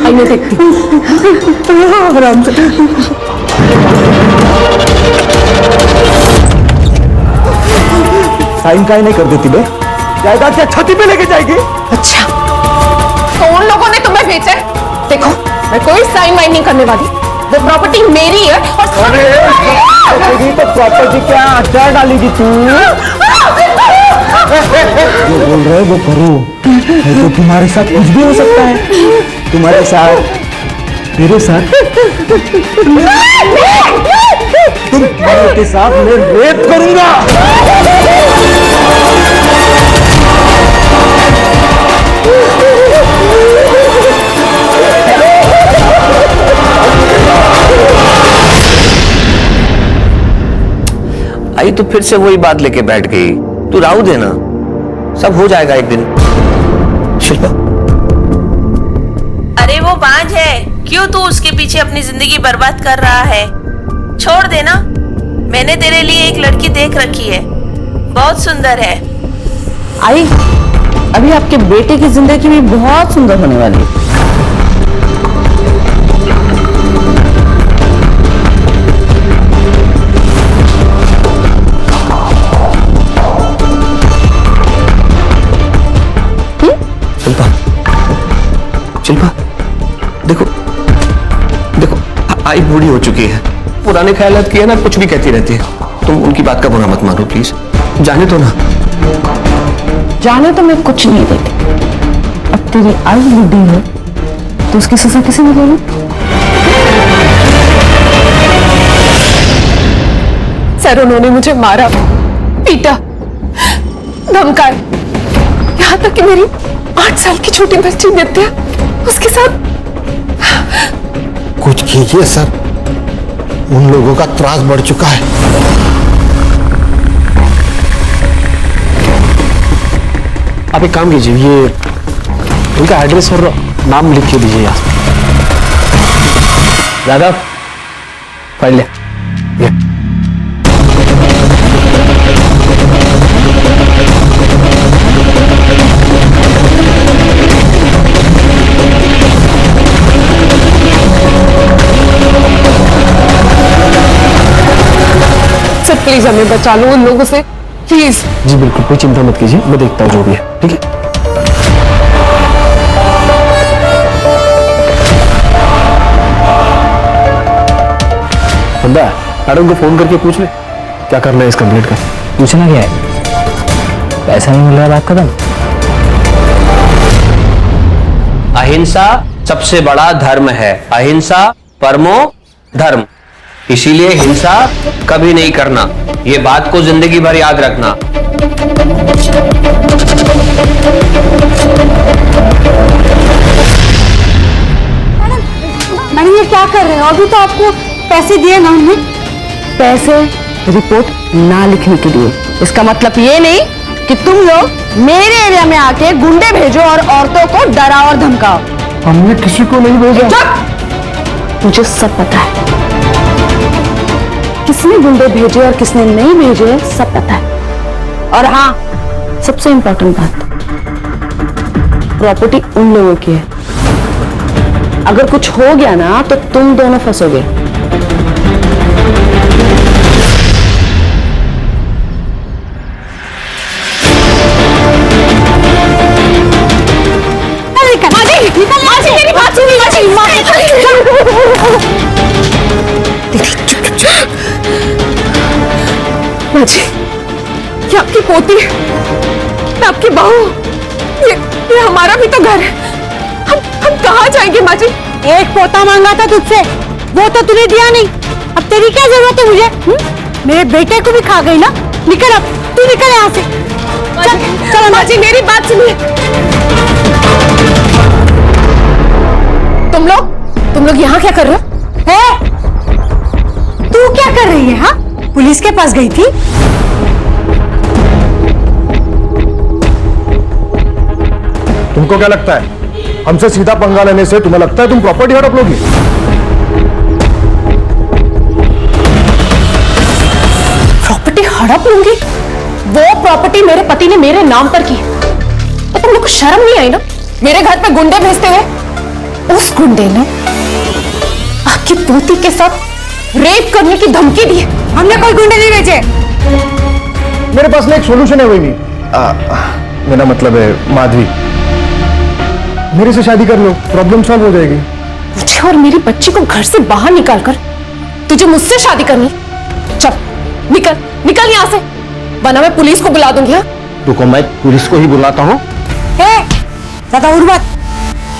आई मैं देखती हूँ। आराम से। साइन काहे नहीं कर देती बे? जायदाद क्या छाती पे लेके जाएगी? अच्छा तो उन लोगों ने तुम्हें भेजा है? देखो मैं कोई साइन वाइन नहीं करने वाली, वो प्रॉपर्टी मेरी है। और अरे तो प्रॉपर्टी क्या अचार डालेगी तू? जो बोल रहे वो करो, तो तुम्हारे साथ कुछ भी हो सकता है। तुम्हारे साथ, मेरे साथ, तुम्हारे साथ मैं रेप करूंगा। आई तो फिर से वही बात लेके बैठ गई। तू राहु देना, सब हो जाएगा एक दिन। शिल्पा, अरे वो बांझ है, क्यों तू उसके पीछे अपनी जिंदगी बर्बाद कर रहा है? छोड़ देना। मैंने तेरे लिए एक लड़की देख रखी है, बहुत सुंदर है। आई अभी आपके बेटे की जिंदगी भी बहुत सुंदर होने वाली है। शिल्पा, देखो देखो, आई बूढ़ी हो चुकी है, पुराने ख्यालात की है ना, कुछ भी कहती रहती है। तुम उनकी बात का बुरा मत मानो प्लीज, जाने दो ना। जाने तो मैं कुछ नहीं देती। अब तेरी आई बुढ़ी है तो उसकी सजा किसे मिलेगी? सर उन्होंने मुझे मारा, पीटा, धमकाया, यहाँ तक कि मेरी 8 साल की छोटी बच्ची नित्या उसके साथ। कुछ कीजिए सर, उन लोगों का त्रास बढ़ चुका है। आप एक काम कीजिए, ये उनका एड्रेस और नाम लिख के दीजिए यहाँ। यादव, फाइल ले। सर प्लीज हमें बचा लो उन लोगों से, प्लीज। जी बिल्कुल, कोई चिंता मत कीजिए, मैं देखता हूँ जो भी है, ठीक है। बंदा, मैडम को फोन करके पूछ ले क्या करना है इस कंप्लेंट का। पूछना क्या है? पैसा नहीं मिल रहा, बात खत्म। अहिंसा सबसे बड़ा धर्म है, अहिंसा परमो धर्म। इसीलिए हिंसा कभी नहीं करना, ये बात को जिंदगी भर याद रखना। मैडम ये क्या कर रहे हो? अभी तो आपको पैसे दिए ना हमने। पैसे रिपोर्ट ना लिखने के लिए। इसका मतलब ये नहीं कि तुम लोग मेरे एरिया में आके गुंडे भेजो और औरतों को डराओ और धमकाओ। हमने किसी को नहीं भेजा। चुप! मुझे सब पता है, किसने गुंडे भेजे और किसने नहीं भेजे सब पता है। और हाँ, सबसे इंपॉर्टेंट बात, प्रॉपर्टी उन लोगों की है। अगर कुछ हो गया ना तो तुम दोनों फंसोगे। मेरी बात सुनिए। माँ जी, ये आपकी पोती है, मैं आपकी बहू। ये हमारा भी तो घर है, हम कहाँ जाएंगे माँ जी? एक पोता मांगा था तुझसे, वो तो तूने दिया नहीं। अब तेरी क्या जरूरत है मुझे? मेरे बेटे को भी खा गई ना। निकल, अब तू निकल यहाँ से। चलो माँ जी, मेरी बात सुनिए। तुम लोग यहाँ क्या कर रहे हो? तू क्या कर रही है? हाँ, पुलिस के पास गई थी। तुमको क्या लगता है हमसे सीधा पंगा लेने से तुम्हें लगता है तुम प्रॉपर्टी हड़प लोगी? प्रॉपर्टी हड़प लूंगी? वो प्रॉपर्टी मेरे पति ने मेरे नाम पर की, तो तुम लोग को शर्म नहीं आई ना मेरे घर पे गुंडे भेजते हुए? उस गुंडे ने आपकी पोती के साथ रेप करने की धमकी दी। हमने कोई गुंडे नहीं भेजे। मेरे पास ना एक सॉल्यूशन है वही मेरा मतलब है माधवी, मेरे से शादी कर लो, प्रॉब्लम सॉल्व हो जाएगी। मुझे और मेरी बच्ची को घर से बाहर निकालकर तुझे मुझसे शादी करनी? चल निकल निकल यहाँ से, वरना मैं पुलिस को बुला दूंगी। हाँ? तो मैं पुलिस को ही बुलाता हूँ। ज्यादा उड़ मत।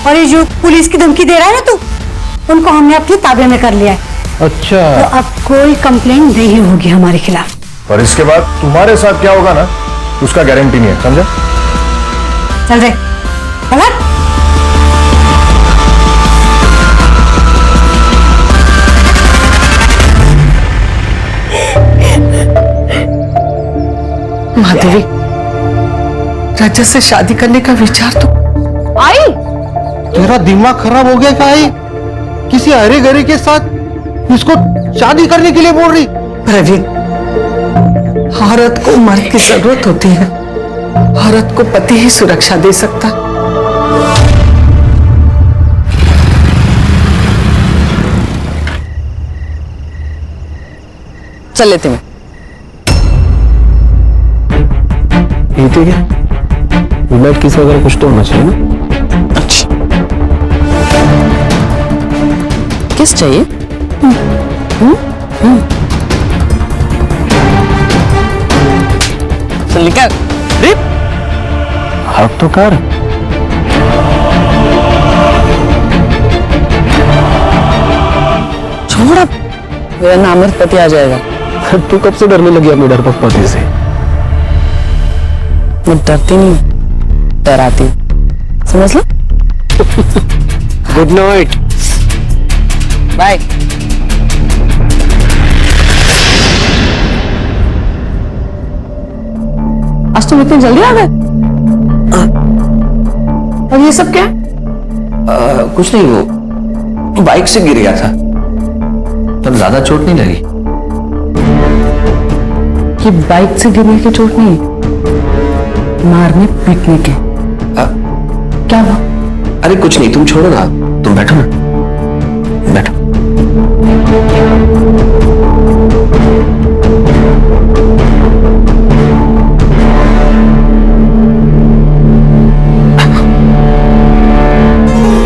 और ये जो पुलिस की धमकी दे रहा है ना तू, उनको हमने अपने ताबे में कर लिया है। अच्छा, तो अब कोई कंप्लेंट नहीं होगी हमारे खिलाफ। और इसके बाद तुम्हारे साथ क्या होगा ना, उसका गारंटी नहीं है, समझा? चल रे चल। माधवी, रजत से शादी करने का विचार तो आई? तेरा दिमाग खराब हो गया क्या? आई किसी हरे गरे के साथ इसको शादी करने के लिए बोल रही? प्रवीण, औरत को मर्द की जरूरत होती है, औरत को पति ही सुरक्षा दे सकता। चल लेते हैं। ठीक है, बुलेट किस वगैरह कुछ तो होना चाहिए ना? अच्छा, किस चाहिए? चल निकल। अब तो कर। छोड़ अब, मेरा नाम पति आ जाएगा। तू कब से डरने लगी अपने डरपोक पति से? मैं डरती नहीं, डराती हूँ, समझ लो। Good night, bye. आज तुम इतनी जल्दी आ गए? और ये सब क्या है? कुछ नहीं, वो बाइक से गिर गया था, पर ज्यादा चोट नहीं लगी। कि बाइक से गिरने की चोट नहीं, मारने पीटने के। क्या हुआ? अरे कुछ नहीं, तुम छोड़ो ना, तुम बैठो ना, बैठो।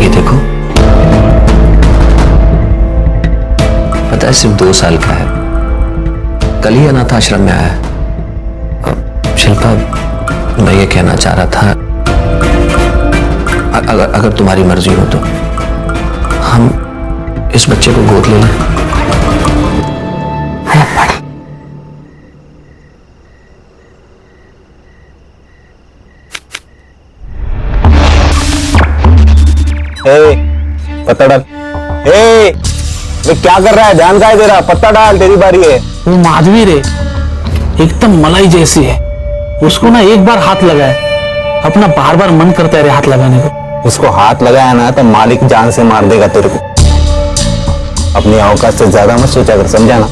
ये देखो, पता है सिर्फ 2 साल का है, कल ही अनाथ आश्रम में आया है। शिल्पा, मैं ये कहना चाह रहा था, अगर तुम्हारी मर्जी हो तो हम इस बच्चे को गोद ले लें। पत्ता डाल। ये क्या कर रहा है? ध्यान का है तेरा? पत्ता डाल, तेरी बारी है। वो माधवी रे, एकदम मलाई जैसी है, उसको ना एक बार हाथ लगाए, अपना बार बार मन करता है रे हाथ लगाने को। उसको हाथ लगाया ना तो मालिक जान से मार देगा तेरे को। अपनी औकात से ज्यादा मत सोचा कर, समझा ना?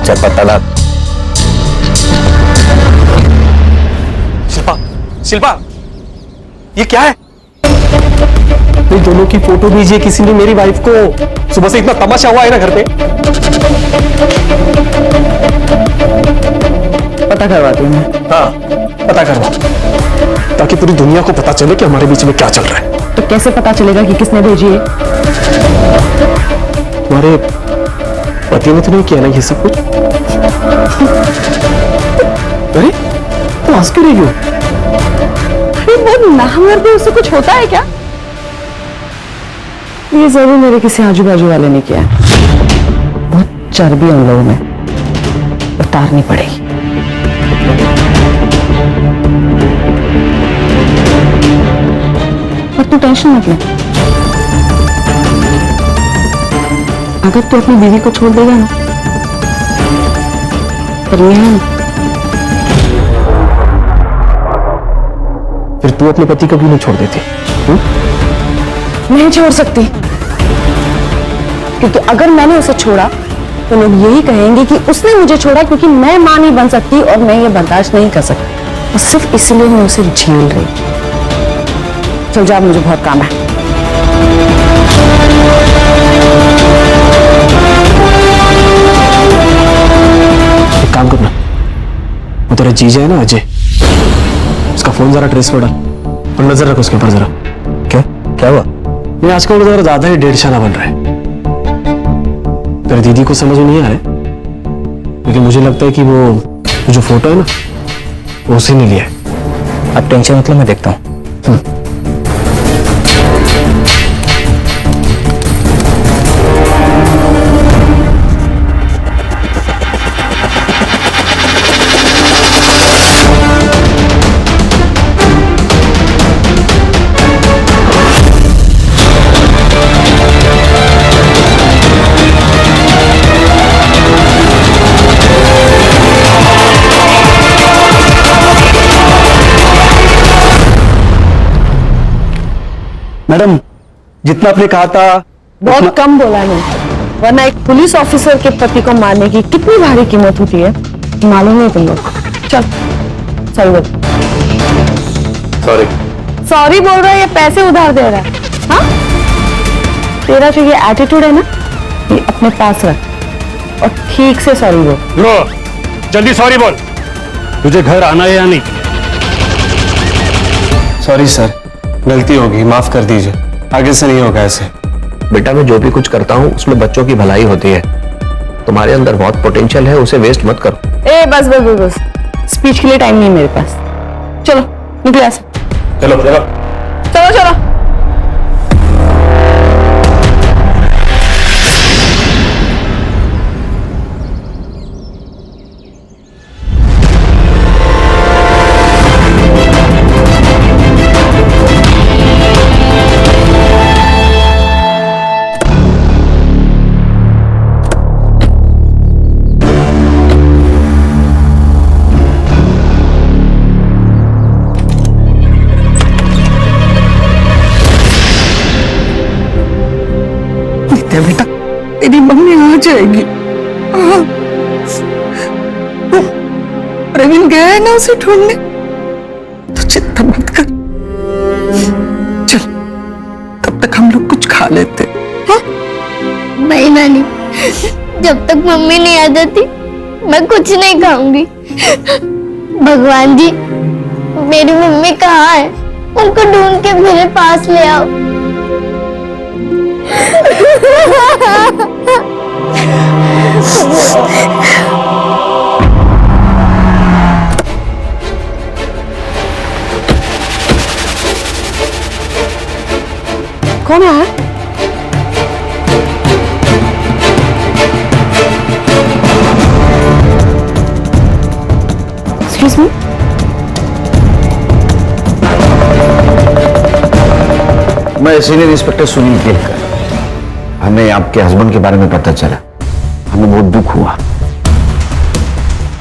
चल पत्ता डाल। शिल्पा, शिल्पा, ये क्या है? तो दोनों की फोटो भेजिए किसी ने मेरी वाइफ को। सुबह से इतना तमाशा हुआ है ना घर पे। पता करवाती हूँ। हाँ, पता करवा, ताकि पूरी दुनिया को पता चले कि हमारे बीच में क्या चल रहा है। तो कैसे पता चलेगा कि किसने भेजी है? तुम्हारे पति ने तो नहीं किया ना ये सब कुछ? अरे तो हंस क्यों रही हो? वो नामर्द है, उससे कुछ होता है क्या? ये जरूर मेरे किसी आजू बाजू वाले ने किया है। बहुत चर्बी उन लोगों में, उतारनी पड़ेगी। पर तू टेंशन मत ले, अगर तू अपनी बीवी को छोड़ देगा ना, पर ये है ना, फिर तू अपने पति को भी नहीं छोड़ देती? नहीं छोड़ सकती, क्योंकि अगर मैंने उसे छोड़ा तो लोग यही कहेंगे कि उसने मुझे छोड़ा क्योंकि मैं मां नहीं बन सकती और मैं ये बर्दाश्त नहीं कर सकती, और सिर्फ इसलिए मैं उसे झेल रही। चल जा, मुझे बहुत काम है। वो तेरा जीजा है ना अजय, उसका फोन जरा ट्रेस पर डाल और नजर रख उसके ऊपर जरा। क्या क्या हुआ? ये आजकल वो जरा ज्यादा ही डेढ़शाना बन रहा है। तेरी दीदी को समझ में नहीं आ रहा है, लेकिन मुझे लगता है कि वो जो फोटो है ना वो उसी ने लिया है। आप टेंशन मतलब मैं देखता हूँ। मैडम, जितना आपने कहा था बहुत कम बोला है मैंने, वरना एक पुलिस ऑफिसर के पति को मारने की कितनी भारी कीमत होती है मालूम है तुम लोग। चल सॉरी बोल। सॉरी बोल रहा है या पैसे उधार दे रहा है? हाँ, तेरा जो ये एटीट्यूड है ना, ये अपने पास रख और ठीक से सॉरी बोल। जल्दी सॉरी बोल। तुझे घर आना है या नहीं? सॉरी सर, गलती होगी, माफ कर दीजिए, आगे से नहीं होगा ऐसे। बेटा मैं जो भी कुछ करता हूँ उसमें बच्चों की भलाई होती है। तुम्हारे अंदर बहुत पोटेंशियल है, उसे वेस्ट मत करो। ए बस बस बस बस, स्पीच के लिए टाइम नहीं है मेरे पास। चलो निकले यहाँ से। चलो चलो चलो चलो। बेटा तेरी मम्मी आ जाएगी। प्रवीण गया है ना उसे ढूंढने, तो चिंता मत कर। चल तब तक हम लोग कुछ खा लेते। नहीं नानी, जब तक मम्मी नहीं आ जाती मैं कुछ नहीं खाऊंगी। भगवान जी, मेरी मम्मी कहाँ है? उनको ढूंढ के मेरे पास ले आओ। कौन है? Excuse me. मैं सीनियर इंस्पेक्टर सुनील केलकर। हमें आपके हस्बैंड के बारे में पता चला, हमें बहुत दुख हुआ।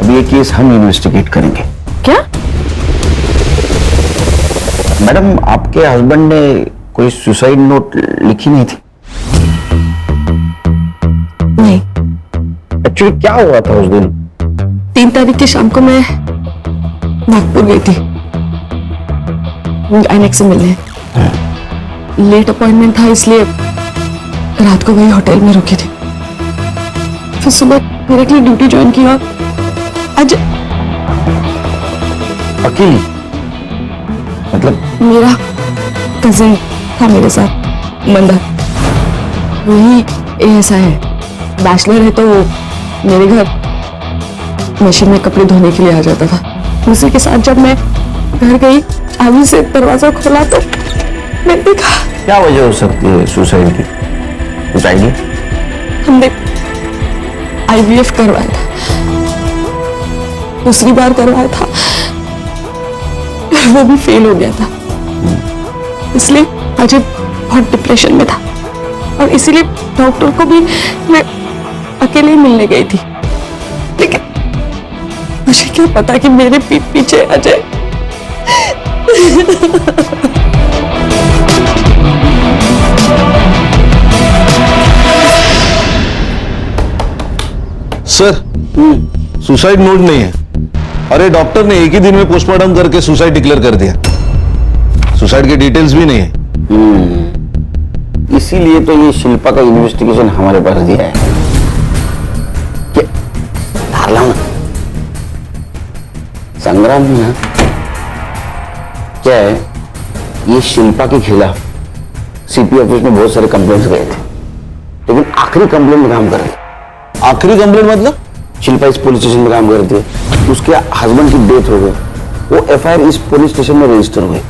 अभी ये केस हम इन्वेस्टिगेट करेंगे। क्या? मैडम, आपके हस्बैंड ने कोई सुसाइड नोट लिखी नहीं थी? नहीं। एक्चुअली क्या हुआ था उस दिन? 3 तारीख की शाम को मैं नागपुर गई थी गायनेक से मिलने। लेट अपॉइंटमेंट था, इसलिए रात को वही होटल में रुकी थी। फिर सुबह डायरेक्टली ड्यूटी ज्वाइन की और आज अकेली? मतलब मेरा कजिन था मेरे साथ, मंदा। वही ऐसा है, बैचलर है, तो वो मेरे घर मशीन में कपड़े धोने के लिए आ जाता था। उसी के साथ जब मैं घर गई, चाबी से दरवाजा खोला तो मैंने देखा। क्या वजह हो सकती है सुसाइड की? बताइए। हमने IVF करवाया था, दूसरी बार करवाया था, वो भी फेल हो गया था। इसलिए अजय बहुत डिप्रेशन में था और इसीलिए डॉक्टर को भी मैं अकेले ही मिलने गई थी। लेकिन मुझे क्या पता कि मेरे पीठ पीछे अजय। सर, सुसाइड नोट नहीं है। अरे डॉक्टर ने एक ही दिन में पोस्टमार्टम करके सुसाइड डिक्लेयर कर दिया। सुसाइड के डिटेल्स भी नहीं है। इसीलिए तो ये शिल्पा का इन्वेस्टिगेशन हमारे पास दिया है। संग्राम है ना, क्या है, ये शिल्पा के खिलाफ सीपी ऑफिस में बहुत सारे कंप्लेंट्स गए थे, लेकिन आखिरी कंप्लेंट में काम कर रहे थे। आखिरी कंप्लेंट मतलब? शिल्पा इस पुलिस स्टेशन में काम कर रही थी, उसके हस्बैंड की डेथ हो गई, वो एफआईआर इस पुलिस स्टेशन में रजिस्टर हुई,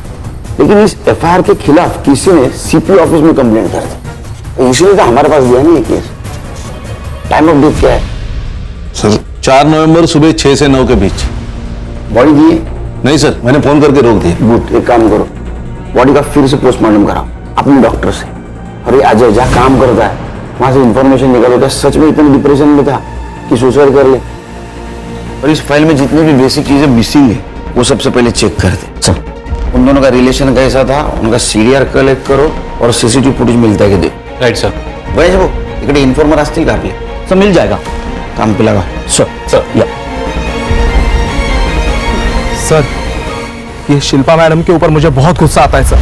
लेकिन इस एफआईआर के खिलाफ किसी ने सीपी ऑफिस में कंप्लेंट कर दी, इसलिए तो हमारे पास दिया नहीं ये केस। टाइम ऑफ डेथ क्या है सर? 4 नवंबर सुबह 6 से 9 के बीच। बॉडी दी? नहीं सर, मैंने फोन करके रोक दिया। गुड, एक काम करो, बॉडी का फिर से पोस्टमार्टम कराओ अपने डॉक्टर से। और ये अजय जहाँ काम करता है वहां से इंफॉर्मेशन निकालो, क्या सच में इतने डिप्रेशन में था कि सुसाइड कर ले। और इस फाइल में जितनी भी बेसिक चीजें मिसिंग है वो सबसे पहले चेक कर दे। सब उन दोनों का रिलेशन कैसा था, उनका सीडीआर कलेक्ट करो और सीसीटीवी फुटेज मिलता है कि दे। Right sir. वैसे वो इकडे इन्फॉर्मर असतील का आपले? सर मिल जाएगा. काम पे लगा. सर या सर, ये शिल्पा मैडम के ऊपर मुझे बहुत गुस्सा आता है सर.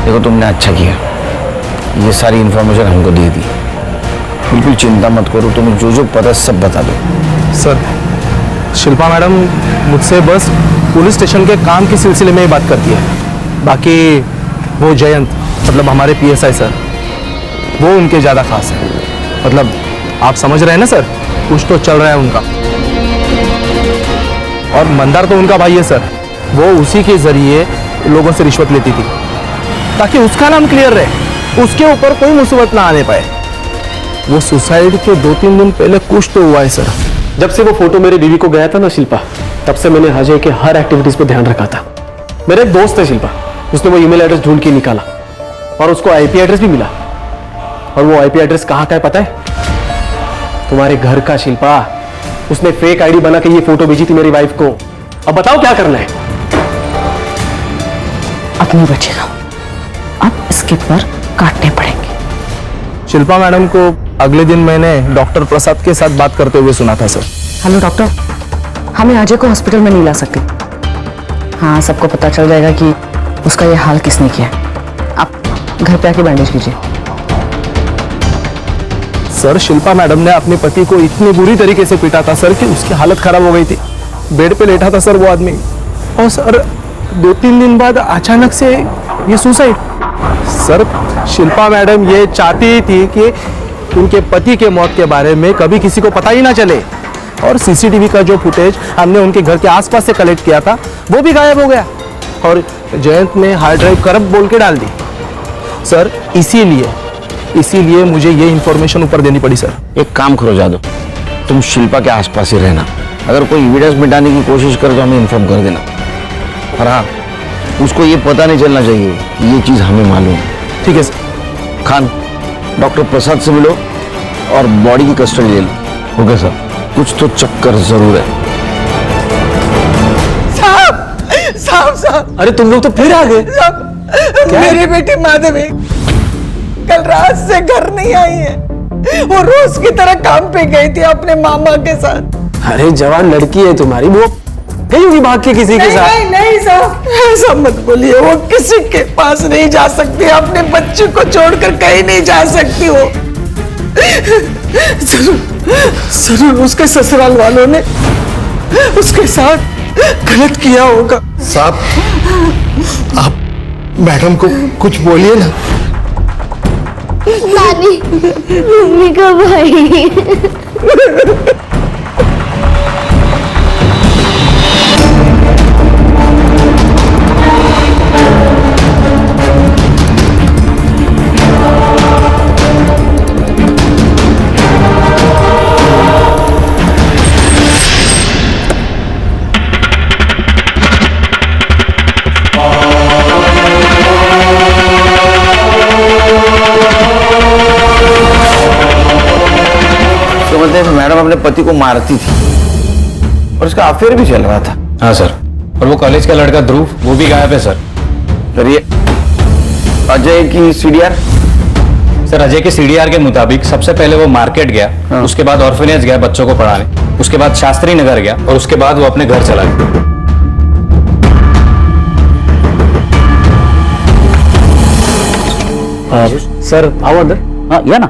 देखो तुमने अच्छा किया, ये सारी इंफॉर्मेशन हमको दे दी. बिल्कुल चिंता मत करो, तुम्हें जो जो पता सब बता दो. सर, शिल्पा मैडम मुझसे बस पुलिस स्टेशन के काम के सिलसिले में ही बात करती है. बाकी वो जयंत, मतलब हमारे पीएसआई सर, वो उनके ज़्यादा खास है. मतलब आप समझ रहे हैं ना सर, कुछ तो चल रहा है उनका. और मंदार तो उनका भाई है सर, वो उसी के जरिए लोगों से रिश्वत लेती थी ताकि उसका नाम क्लियर रहे, उसके ऊपर कोई मुसीबत ना आने पाए. वो सुसाइड के 2-3 दिन पहले कुछ तो हुआ है सर. जब से वो फोटो मेरे बीवी को गया था ना शिल्पा, तब से मैंने अजय के हर एक्टिविटीज पर ध्यान रखा था. मेरा एक दोस्त है शिल्पा, उसने वो ईमेल एड्रेस ढूंढ के निकाला और उसको आईपी एड्रेस भी मिला. और वो आईपी एड्रेस कहाँ का है पता है? तुम्हारे घर का. शिल्पा, उसने फेक आईडी बना के ये फोटो भेजी थी मेरी वाइफ को. अब बताओ क्या करना है? अब नहीं बचेगा, अब इसके पर काटने पड़ेंगे. शिल्पा मैडम को अगले दिन मैंने डॉक्टर प्रसाद के साथ बात करते हुए सुना था सर. हेलो डॉक्टर, हमें अजय को हॉस्पिटल में नहीं ला सकते. हाँ, सबको पता चल जाएगा कि उसका ये हाल किसने किया. आप घर पे आके बैंडेज कीजिए. सर, शिल्पा मैडम ने अपने पति को इतनी बुरी तरीके से पीटा था सर कि उसकी हालत खराब हो गई थी. बेड पे लेटा था सर वो आदमी. और सर 2-3 दिन बाद अचानक से ये सुसाइड. सर, शिल्पा मैडम ये चाहती थी कि उनके पति के मौत के बारे में कभी किसी को पता ही ना चले. और सीसीटीवी का जो फुटेज हमने उनके घर के आसपास से कलेक्ट किया था वो भी गायब हो गया. और जयंत ने हार्ड ड्राइव करप्ट बोल के डाल दी. सर, इसीलिए मुझे ये इंफॉर्मेशन ऊपर देनी पड़ी सर. एक काम करो जादव, तुम शिल्पा के आसपास ही रहना. अगर कोई एविडेंस मिटाने की कोशिश करे तो हमें इन्फॉर्म कर देना. और हाँ, उसको ये पता नहीं चलना चाहिए कि ये चीज हमें मालूम है. ठीक है सर. खान, डॉक्टर प्रसाद से मिलो और बॉडी की कस्टडी ले लो. Okay sir. कुछ तो चक्कर जरूर है. साहब, अरे तुम लोग तो फिर आ गए. मेरी बेटी माधवी कल रात से घर नहीं आई है. वो रोज की तरह काम पे गई थी अपने मामा के साथ. अरे जवान लड़की है तुम्हारी, वो गई होगी भाग के किसी के साथ. नहीं साहब, ऐसा मत बोलिए. वो किसी के पास नहीं जा सकती, अपने बच्चे को छोड़कर कहीं नहीं जा सकती. वो जरूर उसके ससुराल वालों ने उसके साथ गलत किया होगा. साहब, आप मैडम को कुछ बोलिए ना. नानी, मम्मी कब आई? मैडम अपने पति को मारती थी और इसका अफेयर भी चल रहा था. हाँ सर. और वो कॉलेज का लड़का ध्रुव, वो भी गायब है सर. सर, ये अजय की सीडीआर? सर, अजय के सीडीआर के मुताबिक सबसे पहले वो मार्केट गया, उसके बाद ऑर्फनेज गया बच्चों को पढ़ाने, उसके बाद शास्त्री नगर गया और उसके बाद वो अपने घर चला गया. सर आओ अंदर। हाँ या ना।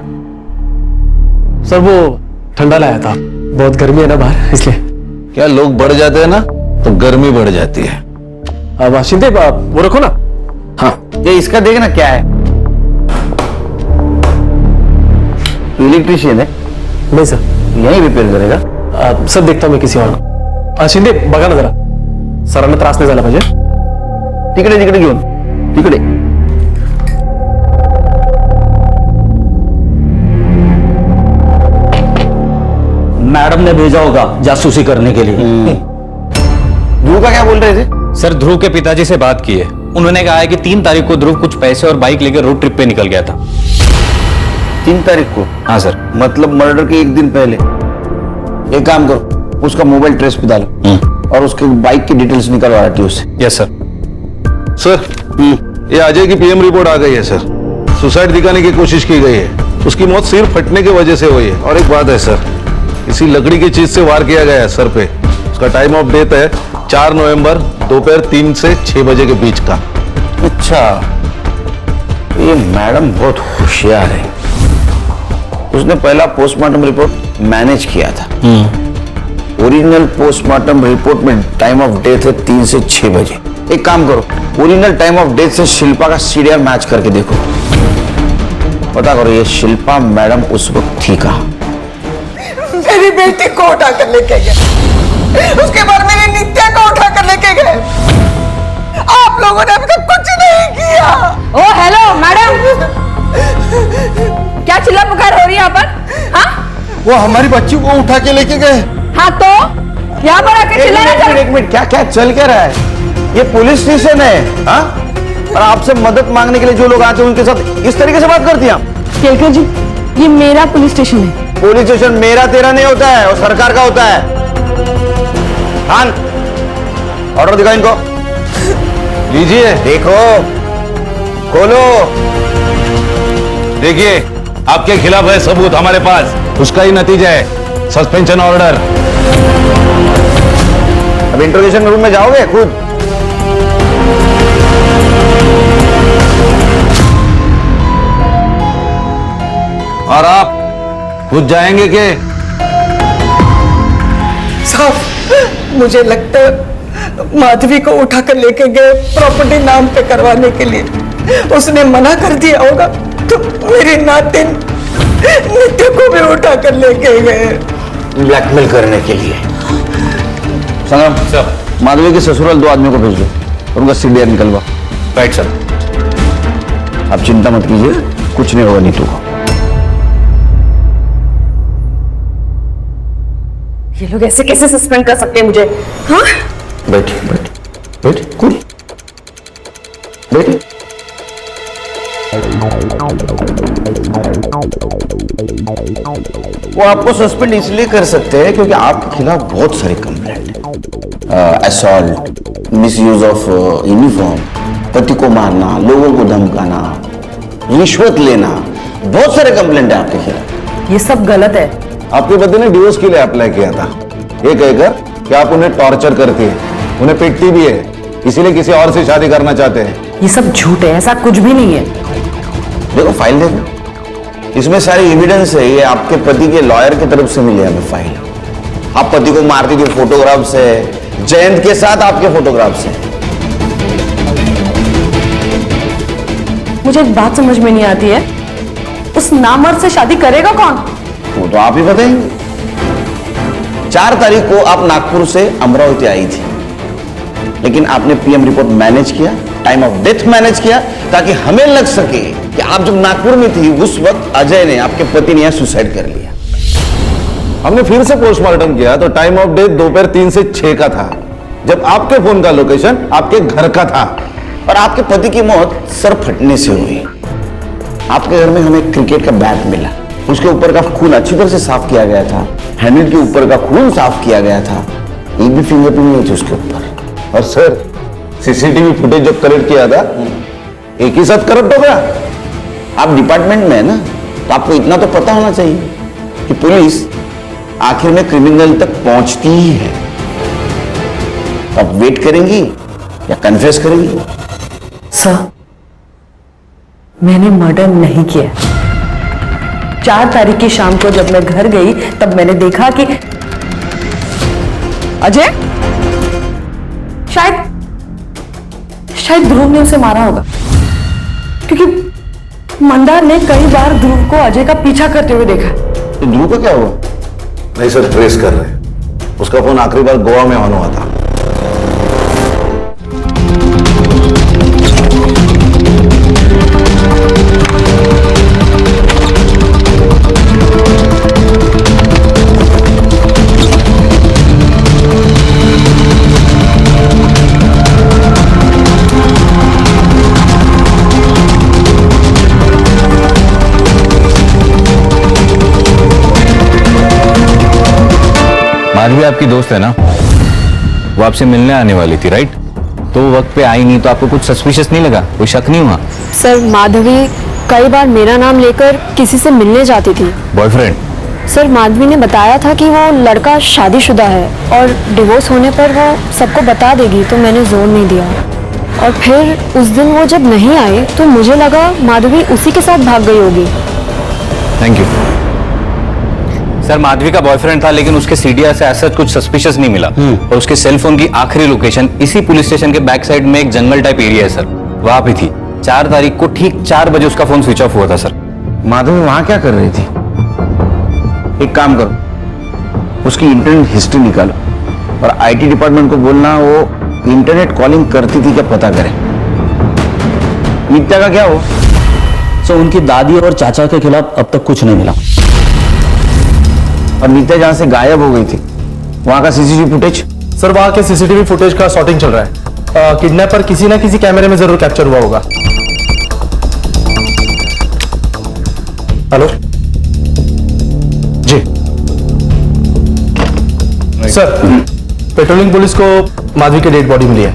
सर वो ठंडा लाया था, बहुत गर्मी है ना बाहर, इसलिए। क्या लोग बढ़ जाते हैं ना तो गर्मी बढ़ जाती है। अब शिंदे वो रखो ना। हाँ ये इसका देखना क्या है, इलेक्ट्रिशियन है? नहीं सर। यही रिपेयर करेगा? सर देखता हूँ मैं किसी और को। शिंदे बघा ना जरा, सरांना त्रास नाही झाला पाहिजे। तिकडे तिकडे घेऊन, तिकडे। मैडम ने भेजा होगा जासूसी करने के लिए। ध्रुव का क्या बोल रहे थे? सर ध्रुव के पिताजी से बात की है, उन्होंने कहा है कि 3 तारीख को ध्रुव कुछ पैसे और बाइक लेकर रोड ट्रिप पे निकल गया था। 3 तारीख को? हाँ सर। मतलब मर्डर के एक दिन पहले। एक काम करो, उसका मोबाइल ट्रेस पे डालो और उसके बाइक की डिटेल्स निकलवा आरटीओ से। Yes sir. सर ये अजय की पीएम रिपोर्ट आ गई है सर। सुसाइड दिखाने की कोशिश की गई है, उसकी मौत सिर फटने की वजह से हुई है। और एक बात है सर, इसी लकड़ी की चीज से वार किया गया है सर पे। उसका टाइम ऑफ डेथ है 4 नवंबर दोपहर 3 से 6 बजे के बीच का। अच्छा, ये मैडम बहुत होशियार है। उसने पहला पोस्टमार्टम रिपोर्ट मैनेज किया था। ओरिजिनल पोस्टमार्टम रिपोर्ट में टाइम ऑफ डेथ है 3 से 6 बजे। एक काम करो, ओरिजिनल टाइम ऑफ डेथ से शिल्पा का सीडीआर मैच करके देखो, पता करो ये शिल्पा मैडम उस वक्त थी कहाँ। मेरी बेटी को उठाकर लेके गए, उसके बाद मेरी नित्या को उठाकर लेके गए। आप लोगों ने अभी तक कुछ नहीं किया। ओ हेलो मैडम, क्या चिल्ला पुकार हो रही है यहाँ पर? हाँ वो हमारी बच्ची को उठा के लेके गए। हाँ तो यहाँ पर आके चिल्लाना चल। एक मिनट, क्या क्या चल क्या रहा है? ये पुलिस स्टेशन है। हाँ, और आपसे मदद मांगने के लिए जो लोग आते हैं उनके साथ इस तरीके से बात करती हैं आप? केलकर जी, ये मेरा पुलिस स्टेशन है। पुलिस स्टेशन मेरा तेरा नहीं होता है, वो सरकार का होता है। खान, ऑर्डर दिखाओ इनको। लीजिए। देखो, खोलो। देखिए आपके खिलाफ है सबूत हमारे पास, उसका ही नतीजा है सस्पेंशन ऑर्डर। अब इंट्रोगेशन रूम में जाओगे खुद? और आप खुद जाएंगे के? साहब मुझे लगता है माधवी को उठाकर लेके गए प्रॉपर्टी नाम पे करवाने के लिए। उसने मना कर दिया होगा तो मेरी नातिन नित्य को भी उठाकर लेके गए ब्लैकमेल करने के लिए। संगम सर, माधवी के ससुराल 2 आदमियों को भेज दो और उनका सीडीआर निकलवा। Right sir. आप चिंता मत कीजिए, कुछ नहीं होगा नीतू को। ये लोग ऐसे कैसे सस्पेंड कर सकते हैं मुझे? हाँ बैठिए बैठिए बैठिए, कूल बैठिए। वो आपको सस्पेंड इसलिए कर सकते हैं क्योंकि आपके खिलाफ बहुत सारे कंप्लेंट है। असॉल्ट, मिसयूज ऑफ यूनिफॉर्म, पति को मारना, लोगों को धमकाना, रिश्वत लेना, बहुत सारे कंप्लेंट है आपके खिलाफ। ये सब गलत है। आपके पति ने डिवोर्स के लिए अप्लाई किया था, ये कहकर कि आप उन्हें टॉर्चर करती है, उन्हें पीटती भी है, इसीलिए किसी और से शादी करना चाहते हैं। ये सब झूठ है, ऐसा कुछ भी नहीं है। देखो फाइल देखो, इसमें सारी एविडेंस है। ये आपके पति के लॉयर की तरफ से मिली हमें फाइल। आप पति को मारती थी फोटोग्राफ्स है, जयंत के साथ आपके फोटोग्राफ्स हैं। मुझे एक बात समझ में नहीं आती है, उस नामर्द से शादी करेगा कौन? वो तो आप ही बताएंगे। 4 तारीख को आप नागपुर से अमरावती आई थी, लेकिन आपने पीएम रिपोर्ट मैनेज किया, टाइम ऑफ डेथ मैनेज किया, ताकि हमें लग सके कि आप जब नागपुर में थी उस वक्त अजय ने, आपके पति ने, यहां सुसाइड कर लिया। हमने फिर से पोस्टमार्टम किया तो टाइम ऑफ डेथ दोपहर 3 से 6 का था, जब आपके फोन का लोकेशन आपके घर का था। और आपके पति की मौत सर फटने से हुई। आपके घर में हमें क्रिकेट का बैट मिला, उसके ऊपर का खून अच्छी तरह से साफ किया गया था, हैंडल के ऊपर का खून साफ किया गया था, एक भी फिंगरप्रिंट नहीं थी उसके ऊपर। और सर सीसीटीवी फुटेज जब कलेक्ट किया था एक ही साथ करप्ट हो गया। आप डिपार्टमेंट में है ना, तो आपको इतना तो पता होना चाहिए कि पुलिस आखिर में क्रिमिनल तक पहुंचती ही है। तो आप वेट करेंगी या कन्फेस करेंगी? सर, मैंने मर्डर नहीं किया। 4 तारीख की शाम को जब मैं घर गई तब मैंने देखा कि अजय शायद ध्रुव ने उसे मारा होगा, क्योंकि मंदार ने कई बार ध्रुव को अजय का पीछा करते हुए देखा। तो ध्रुव का क्या हुआ? नहीं सर, ट्रेस कर रहे हैं। उसका फोन आखिरी बार गोवा में ऑन हुआ था। माधवी आपकी दोस्त है ना, वो आपसे मिलने आने वाली थी राइट? तो वो वक्त पे आई नहीं तो आपको कुछ सस्पिशियस नहीं लगा, कोई शक नहीं हुआ? सर माधवी कई बार मेरा नाम लेकर किसी से मिलने जाती थी। बॉयफ्रेंड? सर माधवी ने बताया था कि वो लड़का शादीशुदा है और डिवोर्स होने पर वो सबको बता देगी, तो मैंने जोर नहीं दिया। और फिर उस दिन वो जब नहीं आए तो मुझे लगा माधवी उसी के साथ भाग गई होगी। Thank you sir. माधवी का बॉयफ्रेंड था लेकिन उसके सीडीआर से ऐसा कुछ सस्पिशियस नहीं मिला और उसके सेल फोन की आखिरी लोकेशन इसी पुलिस स्टेशन के बैक साइड में एक जंगल टाइप एरिया है सर, वहां पे थी। 4 तारीख को ठीक 4 बजे उसका फोन स्विच ऑफ हुआ था सर। माधवी वहां क्या कर रही थी? एक काम करो, उसकी इंटरनेट हिस्ट्री निकालो और आईटी डिपार्टमेंट को बोलना वो इंटरनेट कॉलिंग करती थी क्या पता करें। नित्या का क्या हो? सो उनकी दादी और चाचा के खिलाफ अब तक कुछ नहीं मिला। और नित्या जहां से गायब हो गई थी वहां का सीसीटीवी फुटेज? सर वहां के सीसीटीवी फुटेज का सॉर्टिंग चल रहा है। किडनैपर किसी ना किसी कैमरे में जरूर कैप्चर हुआ होगा। हेलो जी सर, पेट्रोलिंग पुलिस को माधवी की डेड बॉडी मिली है।